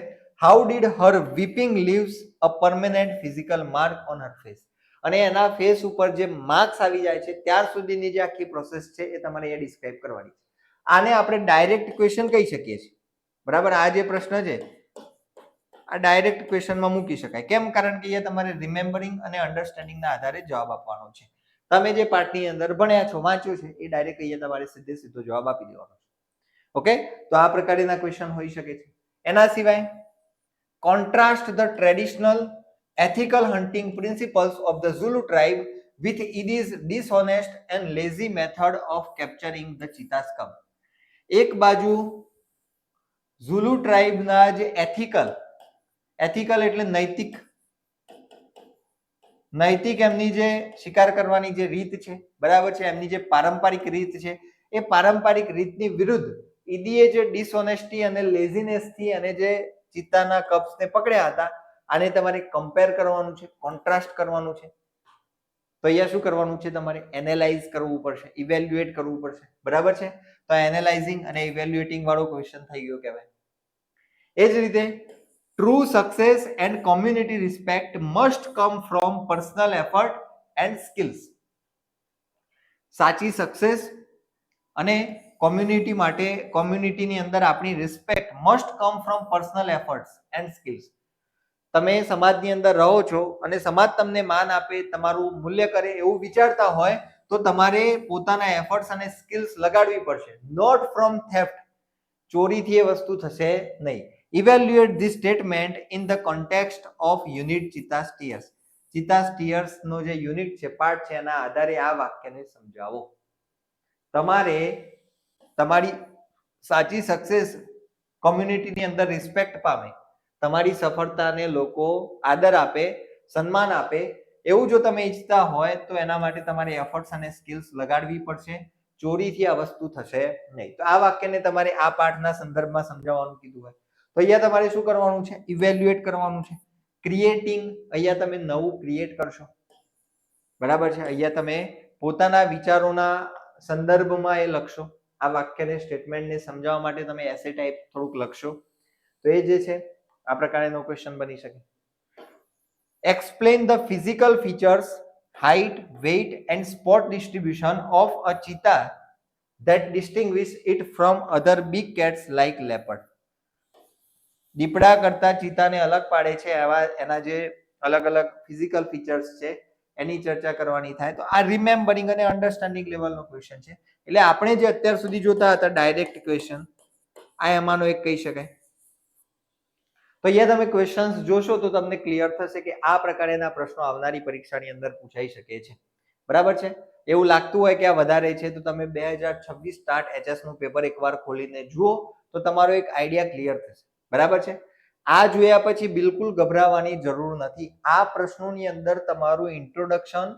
How did her weeping leaves a permanent physical mark on her face, અને એના ફેસ ઉપર જે માર્ક્સ આવી જાય છે ત્યાર સુધીની જે આખી પ્રોસેસ છે એ તમારે અહીંયા ડિસ્ક્રાઇબ કરવાની છે. આને આપણે ડાયરેક્ટ ક્વેશ્ચન કહી શકીએ છીએ. બરાબર, આ જે પ્રશ્ન છે આ ડાયરેક્ટ ક્વેશ્ચનમાં મૂકી શકાય. કેમ? કારણ કે અહીંયા તમારે રિમેમ્બરિંગ અને અન્ડરસ્ટેન્ડિંગના આધારે જવાબ આપવાનો છે. તમે જે પાઠની અંદર ભણ્યા છો, વાંચ્યું છે, એ ડાયરેક્ટ અહીંયા તમારે સીધો જવાબ આપી દેવાનો છે. ઓકે, તો આ પ્રકારના ક્વેશ્ચન હોઈ શકે છે. એના સિવાય contrast the traditional ethical hunting principles of the Zulu tribe with Idi's dishonest and lazy method of capturing the cheetah's cub. એક બાજુ ઝુલુ ટ્રાઇબના જે એથિકલ એટલે નૈતિક એમની જે શિકાર કરવાની જે રીત છે, બરાબર છે, એમની જે પારંપરિક રીત છે, એ પારંપરિક રીતની વિરુદ્ધ ઈદીએ જે ડિસઓનેસ્ટી અને લેઝીનેસથી અને જે ચિત્તાના કપ્સને પકડ્યા હતા, આને તમારે કમ્પેર કરવાનું છે, કોન્ટ્રાસ્ટ કરવાનું છે. તો અહીંયા શું કરવાનું છે? તમારે એનાલાઇઝ કરવું પડશે, ઇવેલ્યુએટ કરવું પડશે. બરાબર છે, તો એનાલાઇઝિંગ અને ઇવેલ્યુએટિંગ વાળો ક્વેશ્ચન થઈ ગયો કહેવાય. એ જ રીતે True success and community respect must come from personal effort and skills. સાચી સક્સેસ અને કોમ્યુનિટી માટે કોમ્યુનિટીની અંદર આપણી respect must come from personal efforts and skills. તમે સમાજની અંદર રહો છો અને સમાજ તમને માન આપે, તમારું મૂલ્ય કરે એવું વિચારતા હોય તો તમારે પોતાના એફર્ટ્સ અને સ્કિલ્સ લગાડવી પડશે. Not from theft. ચોરીથી એ વસ્તુ થશે નહીં. Evaluate this statement in the context of unit ચિત્તા સ્ટીયર્સ. ચિત્તા સ્ટીયર્સ નો જે યુનિટ છે, પાર્ટ છે, એના આધારે આ વાક્યને સમજાવો. તમારે તમારી સાચી સક્સેસ કોમ્યુનિટીની અંદર રિસ્પેક્ટ પામે, તમારી સફળતાને લોકો આદર આપે, સન્માન આપે, એવું જો તમે ઈચ્છતા હોય તો એના માટે તમારે એફર્ટ્સ અને સ્કિલ્સ લગાડવી પડશે. ચોરીથી આ વસ્તુ થશે નહીં. તો આ વાક્યને તમારે આ પાઠના સંદર્ભમાં સમજાવવાનું કીધું હોય તો અહીંયા તમારે શું કરવાનું છે? ઇવેલ્યુએટ કરવાનું છે. ક્રિએટિંગ, અહીંયા તમે નવું ક્રિએટ કરશો, બરાબર છે. અહીંયા તમે પોતાના વિચારોના સંદર્ભમાં એ લખશો. આ વાક્યને સ્ટેટમેન્ટને સમજાવવા માટે તમે એસે ટાઈપ થોડુંક લખશો. તો એ જે છે આ પ્રકારનો ક્વેશ્ચન બની શકે. Explain the physical features, height, weight and spot distribution of a cheetah that distinguish it from other big cats like leopard. દીપડા કરતા ચિત્તાને અલગ પાડે છે એવા એના જે અલગ અલગ ફિઝિકલ ફીચર્સ છે એની ચર્ચા કરવાની થાય. તો આ રિમેમ્બરિંગ અને અન્ડરસ્ટેન્ડિંગ લેવલનો ક્વેશ્ચન છે. એટલે આપણે જે અત્યાર સુધી જોતા હતા ડાયરેક્ટ ક્વેશ્ચન, આ એમાંનો એક કહી શકાય. તો અહીંયા તમે ક્વેશ્ચન્સ જોશો તો તમને ક્લિયર થશે કે આ પ્રકારના પ્રશ્નો આવનારી પરીક્ષાની અંદર પૂછાઈ શકે છે, બરાબર છે. એવું લાગતું હોય કે આ વધારે છે તો તમે 2026 સ્ટાર્ટ એચએસ નું પેપર એકવાર ખોલીને જુઓ તો તમારો એક આઈડિયા ક્લિયર થશે, બરાબર છે. આ જોયા પછી બિલકુલ ગભરાવાની જરૂર નથી. આ પ્રશ્નોની અંદર તમારું ઇન્ટ્રોડક્શન,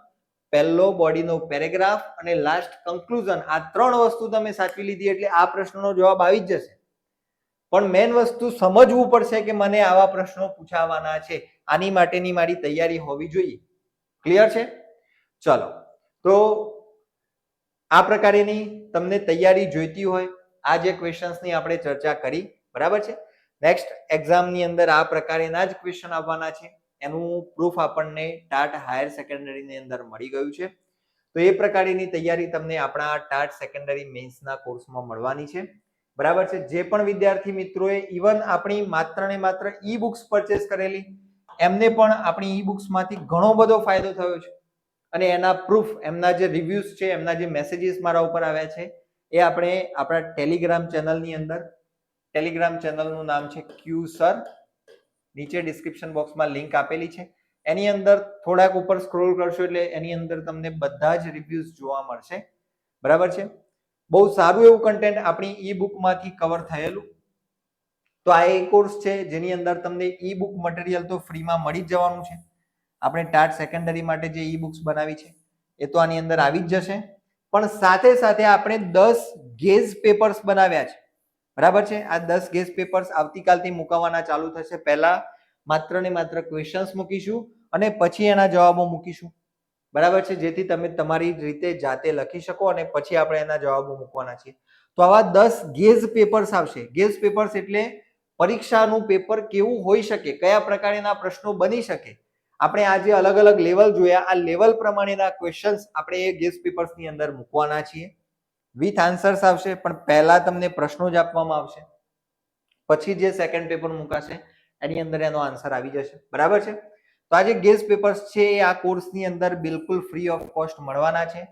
પહેલો બોડીનો પેરેગ્રાફ અને લાસ્ટ કન્ક્લુઝન, આ ત્રણ વસ્તુ તમે સાચવી લીધી એટલે આ પ્રશ્નનો જવાબ આવી જ જશે. પણ મેન વસ્તુ સમજવું પડશે કે મને આવા પ્રશ્નો પૂછાવાના છે, આની માટેની મારી તૈયારી હોવી જોઈએ. ક્લિયર છે? ચલો, તો આ પ્રકારેની તમને તૈયારી જોઈતી હોય, આ જે ક્વેશ્ચન્સની આપણે ચર્ચા કરી, બરાબર છે. નેક્સ્ટ એક્ઝામની અંદર આ પ્રકારના જ ક્વેશ્ચન આવવાના છે. એનું પ્રૂફ આપણને ટાટ હાયર સેકન્ડરીની અંદર મળી ગયું છે. તો એ પ્રકારની તૈયારી તમને આપણા ટાટ સેકન્ડરી મેન્સના કોર્સમાં મળવાની છે, બરાબર છે. જે પણ વિદ્યાર્થી મિત્રોએ ઇવન આપણી માત્ર ને માત્ર ઈ બુક્સ પરચેસ કરેલી, એમને પણ આપણી ઈ બુક્સ માંથી ઘણો બધો ફાયદો થયો છે. અને એના પ્રૂફ, એમના જે રિવ્યુઝ છે, એમના જે મેસેજીસ મારા ઉપર આવ્યા છે, એ આપણે આપણા ટેલિગ્રામ ચેનલની અંદર, ટેલિગ્રામ ચેનલનું નામ છે ક્યુ સર, નીચે ડિસ્ક્રિપ્શન બોક્સમાં લિંક આપેલી છે. એની અંદર થોડાક ઉપર સ્ક્રોલ કરશો એટલે એની અંદર તમને બધા જ રિવ્યુઝ જોવા મળશે, બરાબર છે. બહુ સારું એવું કન્ટેન્ટ આપણી ઈ બુકમાંથી કવર થયેલું. તો આ એક કોર્સ છે જેની અંદર તમને ઈ બુક મટીરિયલ તો ફ્રીમાં મળી જ જવાનું છે. આપણે ટાટ સેકન્ડરી માટે જે ઈ બુક્સ બનાવી છે એ તો આની અંદર આવી જ જશે. પણ સાથે સાથે આપણે 10 ગેઝ પેપર્સ બનાવ્યા છે, બરાબર છે. આ 10 ગેઝ પેપર્સ આવતીકાલથી મુકાવવાના ચાલુ થશે. પહેલા માત્ર ને માત્ર ક્વેશ્ચન્સ મૂકીશું અને પછી એના જવાબો મૂકીશું, બરાબર છે, જેથી તમે તમારી રીતે જાતે લખી શકો અને પછી આપણે એના જવાબો મૂકવાના છીએ. તો આવા 10 ગેઝ પેપર્સ આવશે. ગેઝ પેપર્સ એટલે પરીક્ષાનું પેપર કેવું હોઈ શકે, કયા પ્રકારના પ્રશ્નો બની શકે. આપણે આજે અલગ અલગ લેવલ જોયા, આ લેવલ પ્રમાણેના ક્વેશ્ચન્સ આપણે એ ગેઝ પેપર્સની અંદર મૂકવાના છીએ. વિથ આન્સર્સ આવશે, પણ પહેલા તમને પ્રશ્નો જ આપવામાં આવશે, પછી જે સેકન્ડ પેપર મુકાશે એની અંદર એનો આન્સર આવી જશે, બરાબર છે. તો આ જે ગેઝ પેપર્સ છે એ આ કોર્સની અંદર બિલકુલ ફ્રી ઓફ કોસ્ટ મળવાના છે.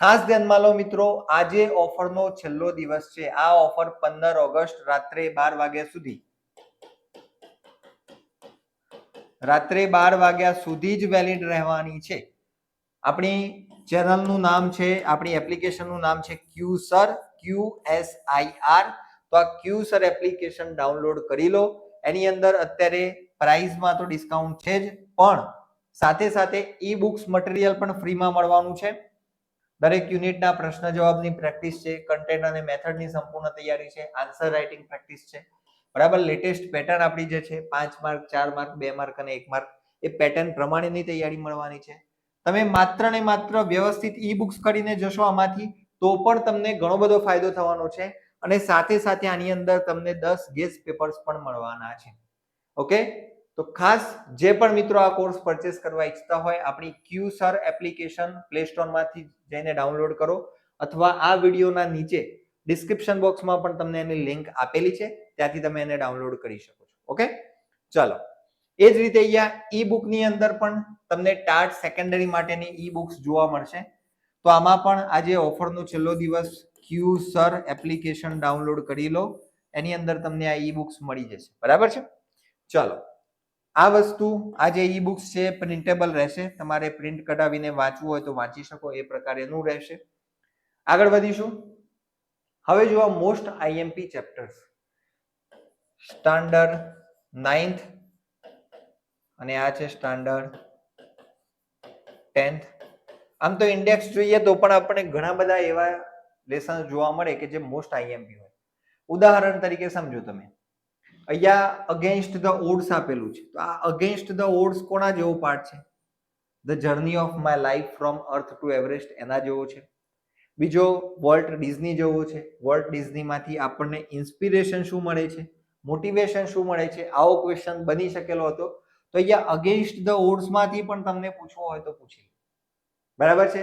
ખાસ ધ્યાનમાં લો મિત્રો, આજે ઓફરનો છેલ્લો દિવસ છે. આ ઓફર 15 ઓગસ્ટ રાત્રે 12 વાગ્યા સુધી, રાત્રે 12 વાગ્યા સુધી જ વેલિડ રહેવાની છે. આપણી ચેનલનું નામ છે, આપણી એપ્લિકેશનનું નામ છે QSir, QSIR. તો આ QSir એપ્લિકેશન ડાઉનલોડ કરી લો. એની અંદર અત્યારે પ્રાઇસમાં તો ડિસ્કાઉન્ટ છે જ, પણ સાથે સાથે ઈ બુક્સ મટીરિયલ પણ ફ્રીમાં મળવાનું છે. દરેક યુનિટના પ્રશ્ન જવાબની પ્રેક્ટિસ છે, કન્ટેન્ટ અને મેથડની સંપૂર્ણ તૈયારી છે, આન્સર રાઇટિંગ પ્રેક્ટિસ છે, બરાબર. લેટેસ્ટ પેટર્ન આપણી જે છે 5 માર્ક, 4 માર્ક, 2 માર્ક અને 1 માર્ક, એ પેટર્ન પ્રમાણેની તૈયારી મળવાની છે. તમે માત્ર ને માત્ર વ્યવસ્થિત ઈ બુક્સ કરીને જશો આમાંથી તો પણ તમને ઘણો બધો ફાયદો થવાનો છે. અને સાથે સાથે આની અંદર તમને 10 ગેસ પેપર્સ પણ મળવાના છે. ઓકે, તો ખાસ જે પણ મિત્રો આ કોર્સ પરચેસ કરવા ઈચ્છતા હોય આપણી ક્યુસર એપ્લિકેશન પ્લે સ્ટોરમાંથી જઈને ડાઉનલોડ કરો, અથવા આ વિડીયોના નીચે ડિસ્ક્રિપ્શન બોક્સમાં પણ તમને એની લિંક આપેલી છે, ત્યાંથી તમે એને ડાઉનલોડ કરી શકો છો. ઓકે, ચલો. એ જ રીતે અહીંયા ઈ બુકની અંદર પણ તમને ટાટ સેકન્ડરી માટેની ઈ બુક્સ જોવા મળશે. તો આમાં પણ આજે ઓફરનો છેલ્લો દિવસ, ક્યુસર એપ્લિકેશન ડાઉનલોડ કરી લો, એની અંદર તમને આ ઈ બુક્સ મળી જશે. બરાબર છે? ચલો, આ વસ્તુ આ જે ઈ બુક્સ છે પ્રિન્ટેબલ રહેશે, તમારે પ્રિન્ટ કઢાવીને વાંચવું હોય તો વાંચી શકો એ પ્રકારેનું રહેશે. આગળ વધીશું. હવે જો most IMP chapters standard 9th અને આ છે સ્ટાન્ડર્ડ 10th. આમ તો ઇન્ડેક્સ જોઈએ તો પણ આપણે ઘણા બધા એવા લેસન જોવા મળે કે જે મોસ્ટ આઈએમપી હોય. ઉદાહરણ તરીકે સમજો તમે, અહીંયા અગેન્સ્ટ ધ ઓડ્સ આપેલું છે, તો આ અગેન્સ્ટ ધ ઓડ્સ કોના જેવો પાર્ટ છે? The journey of my life from earth two Everest એના જેવો છે. બીજો વોલ્ટ ડિઝની જેવો છે. વોલ્ટ ડિઝનીમાંથી આપણને ઇન્સ્પિરેશન શું મળે છે, મોટિવેશન શું મળે છે, આવો ક્વેશ્ચન બની શકેલો હતો. તો અહીંયા અગેન્સ્ટ ધ ઓડ્સમાંથી પણ તમને પૂછવો હોય તો પૂછી લો. બરાબર છે?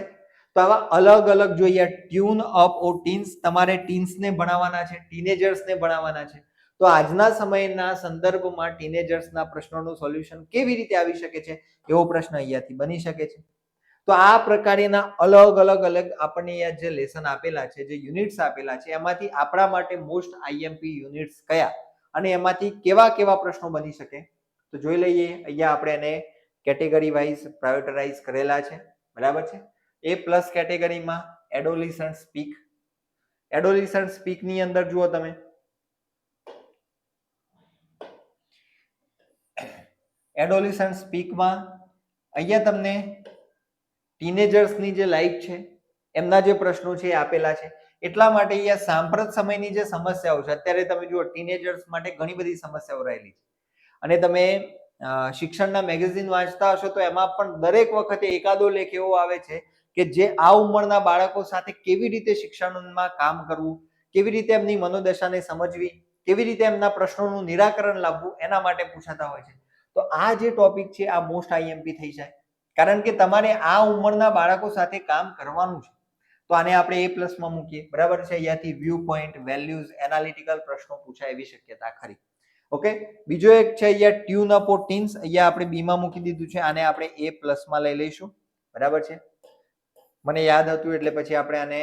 તો આવા અલગ અલગ જોઈએ ટ્યુન અપ ઓ ટીન્સ, તમારે ટીન્સને ભણાવવાના છે, ટીનેજર્સને ભણાવવાના છે. તો આજના સમયના સંદર્ભમાં ટીનેજર્સના પ્રશ્નોનું સોલ્યુશન કેવી રીતે આવી શકે છે, એવો પ્રશ્ન અહીંયાથી બની શકે છે. તો આ પ્રકારના અલગ અલગ આપણને અહીંયા જે લેસન આપેલા છે, જે યુનિટ્સ આપેલા છે, એમાંથી આપણા માટે મોસ્ટ આઈએમપી યુનિટ્સ કયા અને એમાંથી કેવા કેવા પ્રશ્નો બની શકે તો જોઈ લઈએ. અહીંયા આપણે એને કેટેગરી વાઇઝ પ્રાયોરિટાઇઝ કરેલા છે. બરાબર છે? એ પ્લસ કેટેગરીમાં એડોલિસન્ટ સ્પીક. એડોલિસન્ટ સ્પીક ની અંદર જુઓ તમે, એડોલિસન્ટ સ્પીકમાં અહીંયા તમને ટીનેજર્સની જે લાઈફ છે એમના જે પ્રશ્નો છે એ આપેલા છે. એટલા માટે અહીંયા સાંપ્રત સમયની જે સમસ્યાઓ છે, અત્યારે તમે જુઓ ટીનેજર્સ માટે ઘણી બધી સમસ્યાઓ રહેલી છે, અને તમે શિક્ષણના મેગેઝિન વાંચતા હશો તો એમાં પણ દરેક વખતે એકાદો લેખ એવો આવે છે કે જે આ ઉંમરના બાળકો સાથે કેવી રીતે શિક્ષણમાં કામ કરવું, કેવી રીતે એમની મનોદશાને સમજવી, કેવી રીતે એમના પ્રશ્નોનું નિરાકરણ લાવવું, એના માટે પૂછાતા હોય છે. તો આ જે ટોપિક છે આ મોસ્ટ આઈએમપી થઈ જાય, કારણ કે તમારે આ ઉંમરના બાળકો સાથે કામ કરવાનું છે. તો આને આપણે એ પ્લસમાં મૂકીએ. બરાબર છે? અહીંયાથી વ્યૂ પોઈન્ટ, વેલ્યુઝ, એનાલિટિકલ પ્રશ્નો પૂછાય એવી શક્યતા ખરી. ઓકે, બીજો એક છે અહીંયા ટ્યુન અપ ઓ ટીન્સ, અહીંયા આપણે બી માં મૂકી દીધું છે, આને આપણે એ પ્લસમાં લઈ લઈશું. બરાબર છે? મને યાદ હતું એટલે પછી આપણે આને,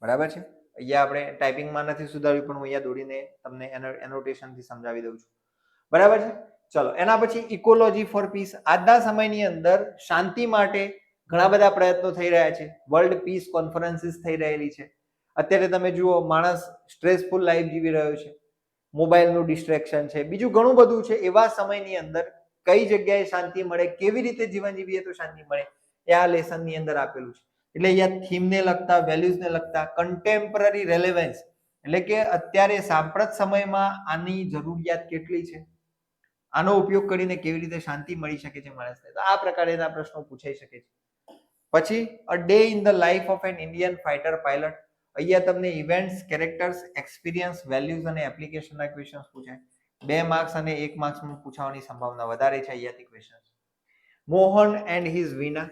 બરાબર છે, અહીંયા આપણે ટાઈપિંગમાં નથી સુધાર્યું પણ હું અહીંયા દોડીને તમને એનોટેશનથી સમજાવી દઉં છું. બરાબર છે? ચલો, એના પછી ઇકોલોજી ફોર પીસ. આજના સમયની અંદર શાંતિ માટે ઘણા બધા પ્રયત્નો થઈ રહ્યા છે. વર્લ્ડ પીસ કોન્ફરન્સીસ થઈ રહેલી છે. અત્યારે તમે જુઓ, માણસ સ્ટ્રેસફુલ લાઈફ જીવી રહ્યો છે, મોબાઈલનું ડિસ્ટ્રેક્શન છે, બીજું ઘણું બધું છે. એવા સમયની અંદર કઈ જગ્યાએ શાંતિ મળે, કેવી રીતે જીવન જીવીએ તો શાંતિ મળે, એ આ લેસનની અંદર આપેલું છે. એટલે અહીંયા થીમને લગતા, વેલ્યુઝને લગતા, કન્ટેમ્પરરી રેલેવન્સ એટલે કે અત્યારે સાંપ્રત સમયમાં આની જરૂરિયાત કેટલી છે, આનો ઉપયોગ કરીને કેવી રીતે શાંતિ મળી શકે છે માણસને, તો આ પ્રકારના પ્રશ્નો પૂછાઈ શકે છે. પછી a day in the life of N Indian fighter pilot. અહીંયા તમને ઇવેન્ટ્સ, કેરેક્ટર્સ, એક્સપિરિયન્સ, વેલ્યુઝ અને એપ્લિકેશનના ક્વેશ્ચન્સ પૂછાય. 2 માર્ક્સ અને 1 માર્ક્સમાં પૂછવાની સંભાવના વધારે છે અહીંયાથી ક્વેશ્ચન. મોહન એન્ડ હિઝ વિના,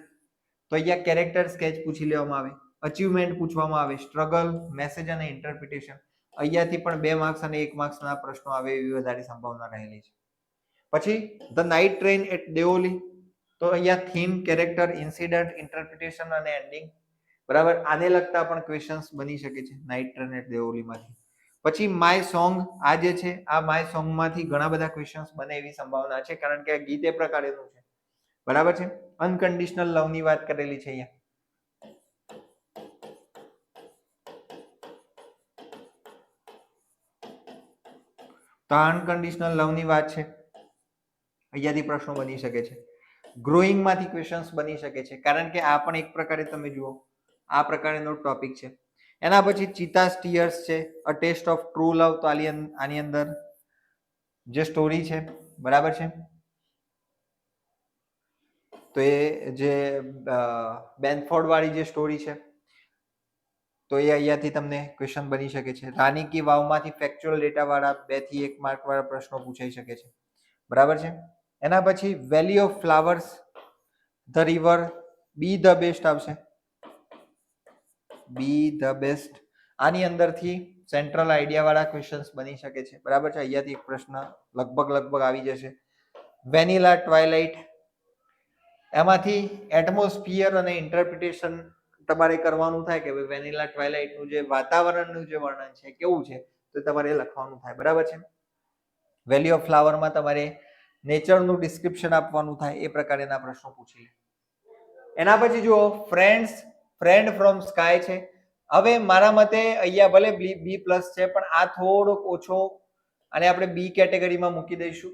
તો અહીંયા કેરેક્ટર સ્કેચ પૂછી લેવામાં આવે, અચીવમેન્ટ પૂછવામાં આવે, સ્ટ્રગલ, મેસેજ અને ઇન્ટરપ્રિટેશન. અહીંયાથી પણ 2 માર્ક્સ અને 1 માર્ક્સના પ્રશ્નો આવે એવી વધારે સંભાવના રહેલી છે. પછી the night train at Deoli, તો અહીંયા થીમ, કેરેક્ટર, ઇન્સિડન્ટ, ઇન્ટરપ્રિટેશન અને એન્ડિંગ. બરાબર, આને લગતા પણ ક્વેશ્ચન્સ બની શકે છે નાઇટ ટ્રેન એટ દેઓલીમાંથી. પછી માય સોંગ, આ જે છે આ માય સોંગમાંથી ઘણા બધા ક્વેશ્ચન્સ બને એવી સંભાવના છે, કારણ કે આ ગીત એ પ્રકારેનું છે. બરાબર છે? અનકન્ડિશનલ લવની વાત કરેલી છે અહીંયા. તો અનકન્ડિશનલ લવની વાત છે, અહીંયાથી પ્રશ્નો બની શકે છે. ગ્રોઈંગ માંથી ક્વેશ્ચન્સ બની શકે છે, કારણ કે આ પણ એક પ્રકારે તમે જુઓ આ પ્રકારનો ટોપિક છે. એના પછી ચિતા ટીયર્સ છે, અ ટેસ્ટ ઓફ ટ્રુ લવ, તો આની અંદર જે સ્ટોરી છે, બરાબર છે, તો એ જે બેનફોર્ડ વાળી જે સ્ટોરી છે, તો એ અહીંયાથી તમને ક્વેશ્ચન બની શકે છે. રાની કી વાવમાંથી ફેક્ચ્યુઅલ ડેટા વાળા 2 થી 1 માર્ક વાળા પ્રશ્નો પૂછાઈ શકે છે. બરાબર છે. એના પછી valley of flowers, the river, be the best આવશે. બી ધ બેસ્ટ આની અંદરથી સેન્ટ્રલ આઈડિયા વાળા ક્વેશ્ચન્સ બની શકે છે. બરાબર છે. અહીંયાથી એક પ્રશ્ન લગભગ આવી જશે. વેનીલા ટ્વાઇલાઇટ, એમાંથી એટમોસ્ફિયર અને ઇન્ટરપ્રિટેશન તમારે કરવાનું થાય કે વેનીલા ટ્વાઇલાઇટનું જે વાતાવરણનું જે વર્ણન છે કેવું છે તો તમારે લખવાનું થાય. બરાબર છે. વેલી ઓફ ફ્લાવરમાં તમારે નેચરનું ડિસ્ક્રિપ્શન આપવાનું થાય, એ પ્રકારના પ્રશ્નો પૂછી લે. એના પછી જુઓ ફ્રેન્ડ ફ્રોમ સ્કાય છે. હવે મારા મતે અહીંયા ભલે બી પ્લસ છે પણ આ થોડોક ઓછો, અને આપણે બી કેટેગરીમાં મૂકી દઈશું,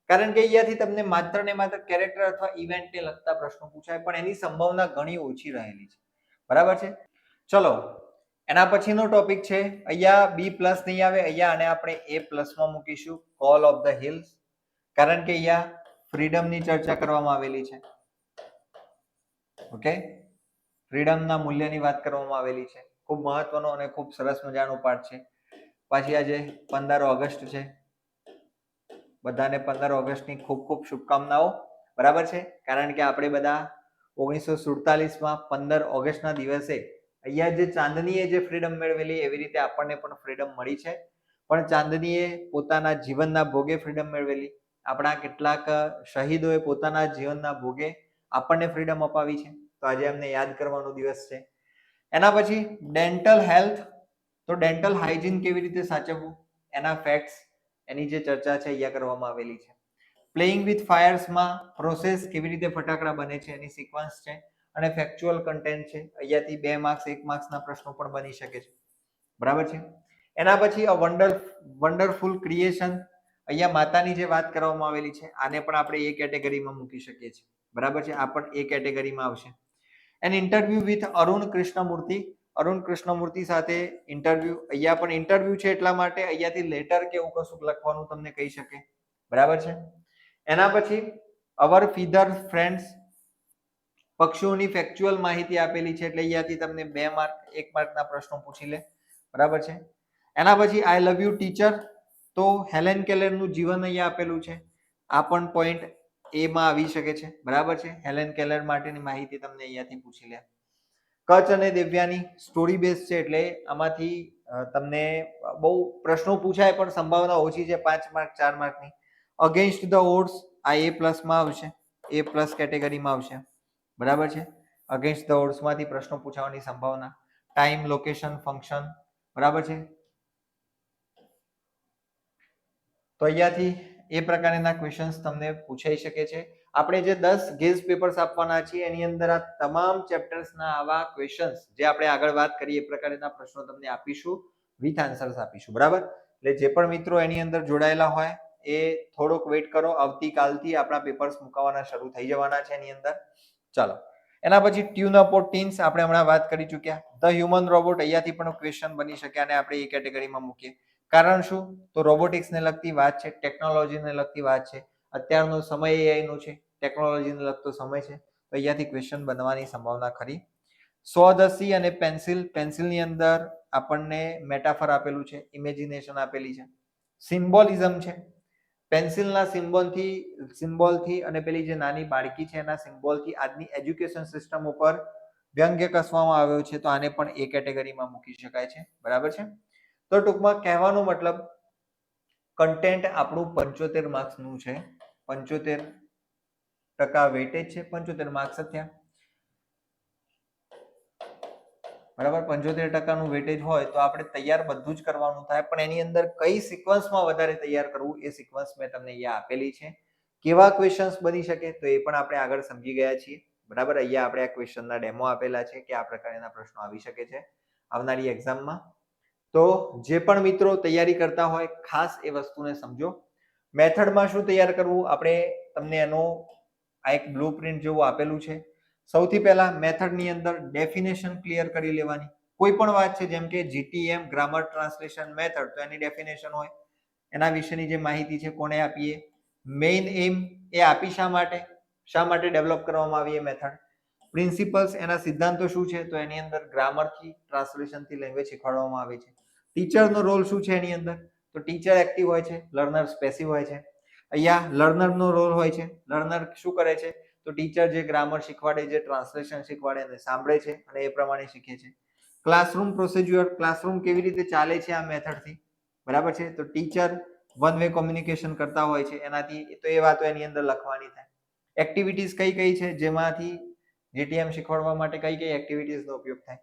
કારણ કે અહીંયાથી તમને માત્ર ને માત્ર કેરેક્ટર અથવા ઇવેન્ટને લગતા પ્રશ્નો પૂછાય, પણ એની સંભાવના ઘણી ઓછી રહેલી છે. બરાબર છે. ચલો એના પછીનો ટોપિક છે, અહીંયા બી પ્લસ નહીં આવે, અહીંયા આને આપણે એ પ્લસમાં મૂકીશું, કોલ ઓફ ધ હિલ્સ, કારણ કે અહીંયા ફ્રીડમની ચર્ચા કરવામાં આવેલી છે. ઓકે, ફ્રીડમના મૂલ્યની વાત કરવામાં આવેલી છે. ખૂબ મહત્વનો અને ખૂબ સરસ મજાનો પાઠ છે. પાછી આજે 15 ઓગસ્ટ છે, બધાને 15 ઓગસ્ટની ખૂબ ખૂબ શુભકામનાઓ. બરાબર છે. કારણ કે આપણે બધા 1947માં 15 ઓગસ્ટના દિવસે અહીંયા જે ચાંદનીએ જે ફ્રીડમ મેળવેલી, એવી રીતે આપણને પણ ફ્રીડમ મળી છે. પણ ચાંદનીએ પોતાના જીવનના ભોગે ફ્રીડમ મેળવેલી, આપણા કેટલાક શહીદોએ પોતાના જીવનના ભોગે આપણને ફ્રીડમ અપાવી છે. તો આજે એમને યાદ કરવાનો દિવસ છે. એના પછી ડેન્ટલ હેલ્થ, તો ડેન્ટલ હાઇજીન કેવી રીતે સાચવવું એના ફેક્ટ્સ, એની જે ચર્ચા છે અહીંયા કરવામાં આવેલી છે. પ્લેઇંગ વિથ ફાયર્સમાં પ્રોસેસ કેવી રીતે ફટાકડા બને છે એની સિક્વન્સ છે, અને ફેક્ચ્યુઅલ કન્ટેન્ટ છે. અહીંયાથી 2 માર્ક્સ 1 માર્ક્સના પ્રશ્નો પણ બની શકે છે. બરાબર છે. એના પછી અ વન્ડરફુલ ક્રિએશન, અહીંયા માતાની જે વાત કરવામાં આવેલી છે, આને પણ આપણે એ કેટેગરીમાં મૂકી શકીએ છીએ. બરાબર છે. આ પણ એ કેટેગરીમાં આવશે. An interview with Arun Krishnamurthy, Arun Krishnamurthy સાથે ઇન્ટરવ્યુ, અહીંયા પણ ઇન્ટરવ્યુ છે એટલા માટે અહીંયાથી લેટર કે એવું કશું લખવાનું તમને કહી શકે. બરાબર છે. એના પછી અવર ફીધર ફ્રેન્ડ્સ, પક્ષીઓની ફેક્ચ્યુઅલ માહિતી આપેલી છે એટલે અહીંયાથી તમને 2 માર્ક 1 માર્કના પ્રશ્નો પૂછી લે. બરાબર છે. એના પછી આઈ લવ યુ ટીચર, તો હેલેન કેલરનું જીવન અહીંયા આપેલું છે, આ પણ પોઈન્ટ એ માં આવી શકે છે. બરાબર છે. હેલેન કેલર માટેની માહિતી તમને અહીંયાથી પૂછી લે. કચ્છ અને દેવ્યાની સ્ટોરી બેઝ છે એટલે આમાંથી તમને બહુ પ્રશ્નો પૂછાય પણ સંભાવના ઓછી છે, 5 માર્ક 4 માર્કની. અગેન્સ્ટ ધ ઓડ્સ, આ એ પ્લસમાં આવશે, એ પ્લસ કેટેગરીમાં આવશે. બરાબર છે. અગેન્સ્ટ ધ ઓડ્સમાંથી પ્રશ્નો પૂછવાની સંભાવના. Time, location, function. બરાબર છે. તો અહીંયાથી એ પ્રકારના ક્વેશ્ચન્સ તમને પૂછાઈ શકે છે. આપણે જે 10 ગેસ પેપર્સ આપવાના છે એની અંદર આ તમામ ચેપ્ટર્સના આવા ક્વેશ્ચન્સ જે આપણે આગળ વાત કરી એ પ્રકારના પ્રશ્નો તમને આપીશું, વિથ આન્સર્સ આપીશું. બરાબર. એટલે જે પણ મિત્રો એની અંદર જોડાયેલા હોય એ થોડોક વેઇટ કરો, આવતીકાલથી આપણા પેપર્સ મુકાવાના શરૂ થઈ જવાના છે એની અંદર. ચાલો એના પછી ટ્યુન અપોર્ટ ટીન્સ આપણે હમણાં વાત કરી ચૂક્યા. ધ હ્યુમન રોબોટ, અહીંયાથી પણ ક્વેશ્ચન બની શકે અને આપણે એ કેટેગરીમાં મૂકીએ. કારણ શું? તો રોબોટિક્સને લગતી વાત છે, ટેકનોલોજીને લગતી વાત છે. અત્યારનો સમય એઆઈ નો છે, ટેકનોલોજીને લગતો સમય છે, તો અહીંયાથી ક્વેશ્ચન બનવાની સંભાવના ખરી. સ્વદર્શી અને પેન્સિલ, પેન્સિલની અંદર આપણને મેટાફર આપેલું છે, ઇમેજિનેશન આપેલી છે, સિમ્બોલિઝમ છે. પેન્સિલના સિમ્બોલથી અને પેલી જે નાની બાળકી છે એના સિમ્બોલથી આજની એજ્યુકેશન સિસ્ટમ ઉપર વ્યંગ્ય કસવામાં આવ્યો છે, તો આને પણ એ કેટેગરીમાં મૂકી શકાય છે. બરાબર છે. તો ટૂંકમાં કહેવાનો મતલબ કન્ટેન્ટ આપણું 75 માર્ક્સનું છે, 75% વેટેજ છે, 75 માર્ક્સ જ થયા. બરાબર. 75% વેટેજ હોય તો આપણે તૈયાર બધું જ કરવાનું થાય, પણ એની અંદર કઈ સિક્વન્સમાં વધારે તૈયાર કરવું એ સિક્વન્સ મેં તમને અહીંયા આપેલી છે. કેવા ક્વેશ્ચન્સ બની શકે તો એ પણ આપણે આગળ સમજી ગયા છીએ. બરાબર. અહીંયા આપણે આ ક્વેશ્ચનના ડેમો આપેલા છે કે આ પ્રકારના પ્રશ્નો આવી શકે છે આવનારી એક્ઝામમાં. તો જે પણ મિત્રો તૈયારી કરતા હોય ખાસ એ વસ્તુને સમજો. મેથડમાં શું તૈયાર કરવું આપણે તમને એનો આ એક બ્લુપ્રિન્ટ જેવું આપેલું છે. સૌથી પહેલા મેથડની અંદર ડેફિનેશન ક્લિયર કરી લેવાની. કોઈ પણ વાત છે જેમ કે જીટીએમ, ગ્રામર ટ્રાન્સલેશન મેથડ, તો એની ડેફિનેશન હોય, એના વિશેની જે માહિતી છે કોને આપીએ, મેઇન એમ એ આપી શા માટે ડેવલપ કરવામાં આવી એ મેથડ, પ્રિન્સિપલ્સ એના સિદ્ધાંતો શું છે તો એની અંદર ગ્રામરથી ટ્રાન્સલેશનથી લેંગ્વેજ શીખવાડવામાં આવે છે. ટીચરનો રોલ શું છે એની અંદર તો ટીચર એક્ટિવ હોય છે, લર્નર પેસિવ હોય છે. અહીંયા લર્નરનો રોલ હોય છે. લર્નર શું કરે છે તો ટીચર જે ગ્રામર શીખવાડે, જે ટ્રાન્સલેશન શીખવાડે એને સાંભળે છે અને એ પ્રમાણે શીખે છે. ક્લાસરૂમ પ્રોસિજર, ક્લાસરૂમ કેવી રીતે ચાલે છે આ મેથડથી, બરાબર છે. તો ટીચર વન વે કોમ્યુનિકેશન કરતા હોય છે એનાથી, તો એ વાતો એની અંદર લખવાની થાય. એક્ટિવિટીઝ કઈ કઈ છે જેમાંથી જીટીએમ શીખવાડવા માટે કઈ કઈ એક્ટિવિટીઝનો ઉપયોગ થાય.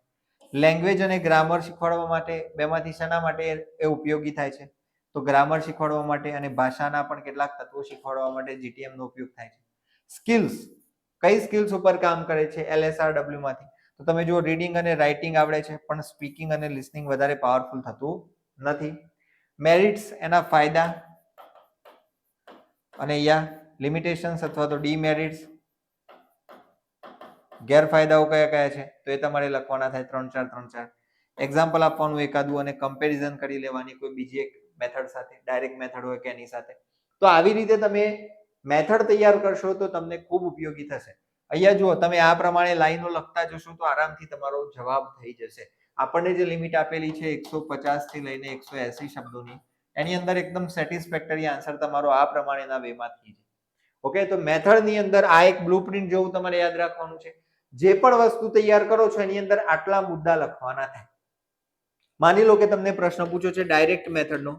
લેંગ્વેજ અને ગ્રામર શીખવાડવા માટે બેમાંથી શેના માટે એ ઉપયોગી થાય છે તો ગ્રામર શીખવાડવા માટે અને ભાષાના પણ કેટલાક તત્વો શીખવાડવા માટે જીટીએમ નો ઉપયોગ થાય છે. સ્કિલ્સ, કઈ સ્કિલ્સ ઉપર કામ કરે છે એલએસઆરડબલ્યુ માંથી તો તમે જો રીડિંગ અને રાઇટિંગ આવડે છે પણ સ્પીકિંગ અને લિસનિંગ વધારે પાવરફુલ થતું નથી. મેરિટ્સ, એના ફાયદા અને યા લિમિટેશન્સ અથવા તો ડીમેરિટ્સ, ગેરફાયદાઓ કયા કયા છે તો એ તમારે લખવાના થાય 3-4 એક્ઝામ્પલ આપવાનું એકાદું અને કમ્પેરિઝન કરી લેવાની કોઈ બીજી એક મેથડ સાથે, ડાયરેક્ટ મેથડ હોય કે એની સાથે. તો આવી રીતે તમે મેથડ તૈયાર કરશો તો તમને ખૂબ ઉપયોગી થશે. અહીંયા જુઓ તમે આ પ્રમાણે લાઈનો લખતા જશો તો આરામથી તમારો જવાબ થઈ જશે. આપણને જે લિમિટ આપેલી છે 150 થી લઈને 180 શબ્દોની, એની અંદર એકદમ સેટિસ્ફેક્ટરી આન્સર તમારો આ પ્રમાણેના વેમાં થઈ જાય. ઓકે, તો મેથડ ની અંદર આ એક બ્લુપ્રિન્ટ જેવું તમારે યાદ રાખવાનું છે. જે પણ વસ્તુ તૈયાર કરો છો એની અંદર આટલા મુદ્દા લખવાના થાય. માની લો કે તમને પ્રશ્ન પૂછ્યો છે ડાયરેક્ટ મેથડનો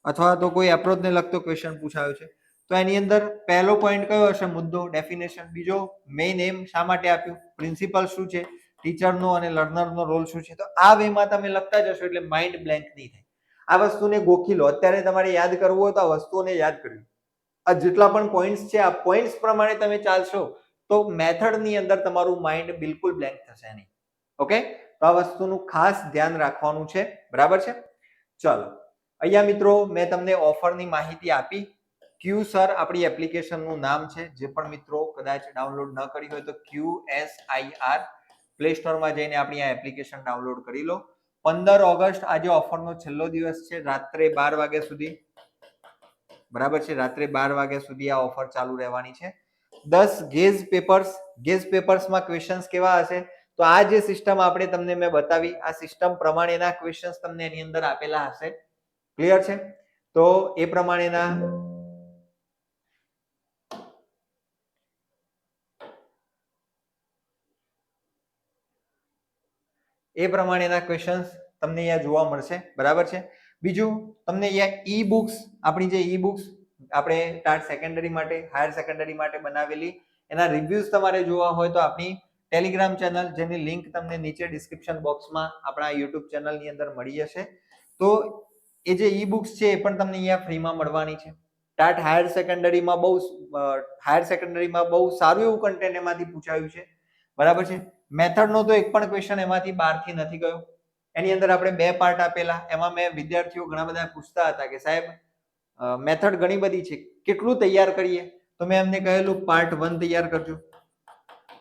અથવા તો કોઈ એપ્રોચને લગતો ક્વેશ્ચન પૂછાયો છે તો એની અંદર પહેલો પોઈન્ટ કયો હશે? મુદ્દો, ડેફિનેશન. બીજો મેઇન એમ શા માટે આપ્યું, પ્રિન્સિપલ શું છે, ટીચરનો અને લર્નરનો રોલ શું છે. તો આ વેમાં તમે લખતા જશો એટલે માઇન્ડ બ્લેન્ક નહીં થાય. આ વસ્તુને ગોખી લો. અત્યારે તમારે યાદ કરવું હોય તો આ વસ્તુઓને યાદ કરવી. આ જેટલા પણ પોઈન્ટ્સ છે આ પોઈન્ટ્સ પ્રમાણે તમે ચાલશો તો મેથડની અંદર તમારું માઇન્ડ બિલકુલ બ્લેન્ક થશે નહીં. ઓકે, તો આ વસ્તુનું ખાસ ધ્યાન રાખવાનું છે, બરાબર છે. ચલો, અહીંયા મિત્રો મેં તમને ઓફરની માહિતી આપી. QSir આપણી એપ્લિકેશનનું નામ છે. જે પણ મિત્રો કદાચ ડાઉનલોડ ન કરી હોય તો QSIR પ્લે સ્ટોરમાં જઈને આપણી આ એપ્લિકેશન ડાઉનલોડ કરી લો. 15 ઓગસ્ટ આજે ઓફરનો છેલ્લો દિવસ છે, રાત્રે 12 વાગ્યા સુધી, બરાબર છે. રાત્રે 12 વાગ્યા સુધી આ ઓફર ચાલુ રહેવાની છે. 10 ગેઝ પેપર્સમાં ક્વેશ્ચન્સ કેવા હશે તો આ જે સિસ્ટમ આપણે તમને મેં બતાવી આ સિસ્ટમ પ્રમાણેના ક્વેશ્ચન્સ તમને એની અંદર આપેલા હશે. ક્લિયર છે? તો એ પ્રમાણેના ક્વેશ્ચન્સ તમને અહીંયા જોવા મળશે, બરાબર છે. બીજું તમને અહીંયા ઈ બુક્સ, આપણી જે ઈ બુક્સ આપણે ટાટ સેકન્ડરી માટે, હાયર સેકન્ડરી માટે બનાવેલી, એના રિવ્યુઝ તમારે જોવા હોય તો આપણી ટેલિગ્રામ ચેનલ, જેની લિંક તમને નીચે ડિસ્ક્રિપ્શન બોક્સમાં આપણા યુટ્યુબ ચેનલની અંદર મળી જશે. તો એ જે ઈ બુક્સ છે એ પણ તમને અહીંયા ફ્રીમાં મળવાની છે. ટાટ હાયર સેકન્ડરીમાં બહુ સારું એવું કન્ટેન્ટ એમાંથી પૂછાયું છે, બરાબર છે. મેથડનો તો એક પણ ક્વેશ્ચન એમાંથી બહારથી નથી ગયો. એની અંદર આપણે 2 પાર્ટ આપેલા. એમાં મેં વિદ્યાર્થીઓ ઘણા બધા પૂછતા હતા કે સાહેબ મેથડ ઘણી બધી છે, કેટલું તૈયાર કરીએ? તો મેં એમને કહેલું પાર્ટ 1 તૈયાર કરજો.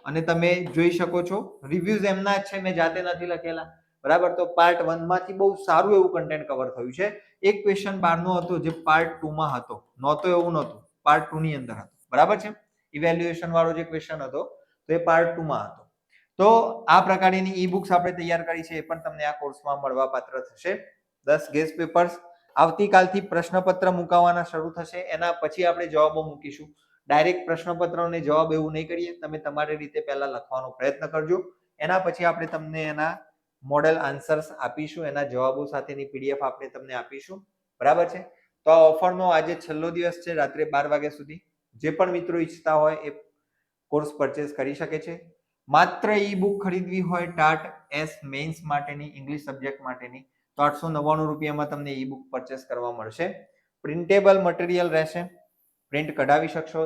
અને તમે જોઈ શકો છો રિવ્યુઝ એમના જ છે, મેં જાતે નથી લખેલા, બરાબર. તો પાર્ટ 1 માંથી બહુ સારું એવું કન્ટેન્ટ કવર થયું છે. એક ક્વેશ્ચન બહારનો હતો જે પાર્ટ 2 માં હતો, નહોતો એવું નહોતું, પાર્ટ 2 ની અંદર હતો, બરાબર છે. ઇવેલ્યુએશન વાળો જે ક્વેશ્ચન હતો તો એ પાર્ટ 2 માં હતો. તો આ પ્રકારની ઈ બુક્સ આપણે તૈયાર કરી છે, એ પણ તમને આ કોર્સમાં મળવા પાત્ર થશે. 10 ગેસ પેપર્સ આવતીકાલથી પ્રશ્નપત્ર મુકાવાના શરૂ થશે. એના પછી આપણે જવાબો મૂકીશું. ડાયરેક્ટ પ્રશ્નપત્રને જવાબ એવું નહીં કરીએ. તમે તમારી રીતે પહેલા લખવાનો પ્રયત્ન કરજો. એના પછી આપણે તમને એના મોડેલ આન્સર્સ આપીશું, એના જવાબો સાથેની PDF આપણે તમને આપીશું, બરાબર છે. તો આ ઓફરનો આજે છેલ્લો દિવસ છે, રાત્રે 12 વાગ્યા સુધી. જે પણ મિત્રો ઈચ્છતા હોય એ કોર્સ પરચેસ કરી શકે છે. માત્ર ઈ બુક ખરીદવી હોય ટાટ એસ મેઇન્સ માટેની, ઇંગ્લિશ સબ્જેક્ટ માટેની, તો 899 રૂપિયામાં તમને ઈ બુક પરચેસ કરવા મળશે. પ્રિન્ટેબલ મટીરિયલ રહેશે, પ્રિન્ટ કઢાવી શકશો.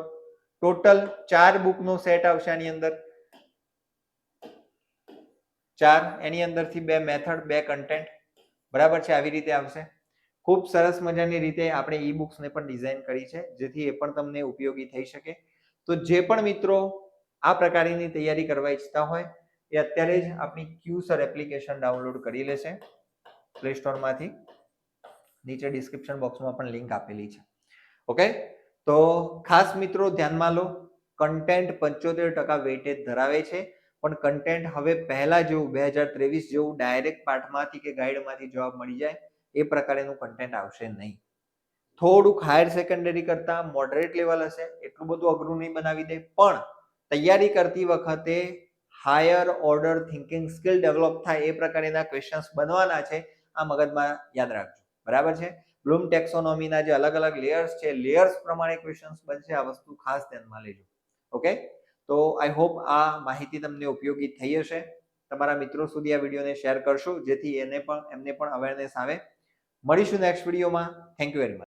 ટોટલ 4 બુકનો સેટ આવશે આની અંદર, 4. એની અંદરથી 2 મેથડ, 2 કન્ટેન્ટ, બરાબર છે. આવી રીતે આવશે. ખૂબ સરસ મજાની રીતે આપણે ઈ બુક્સને પણ ડિઝાઇન કરી છે, જેથી એ પણ તમને ઉપયોગી થઈ શકે. તો જે પણ મિત્રો આ પ્રકારની તૈયારી કરવા ઈચ્છતા હોય એ અત્યારે જ આપણી QSir એપ્લિકેશન ડાઉનલોડ કરી લેશે પ્લે સ્ટોરમાંથી. નીચે ડિસ્ક્રિપ્શન બોક્સમાં પણ લિંક આપેલી છે. ઓકે, તો ખાસ મિત્રો ધ્યાનમાં લો, કન્ટેન્ટ 75% વેઇટેજ ધરાવે છે, પણ કન્ટેન્ટ હવે પહેલા જેવું 2023 જેવું ડાયરેક્ટ પાઠમાંથી કે ગાઈડમાંથી જવાબ મળી જાય એ પ્રકારેનું કન્ટેન્ટ આવશે નહીં. થોડુંક હાયર સેકન્ડરી કરતા મોડરેટ લેવલ હશે, એટલું બધું અઘરું નહીં બનાવી દે, પણ તૈયારી કરતી વખતે higher order thinking skill develop થાય એ પ્રકારના ક્વેશ્ચન્સ બનવાના છે. આ મગજમાં યાદ રાખજો, બરાબર છે. બ્લૂમ ટેક્સોનોમીના જે અલગ અલગ લેયર્સ છે, લેયર્સ પ્રમાણે ક્વેશ્ચન્સ બનશે. આ વસ્તુ ખાસ ધ્યાનમાં લેજો. ઓકે, તો આઈ હોપ આ માહિતી તમને ઉપયોગી થઈ હશે. તમારા મિત્રો સુધી આ વિડીયોને શેર કરશો, જેથી એમને પણ અવેરનેસ આવે. મળીશું નેક્સ્ટ વિડીયોમાં. Thank you very much.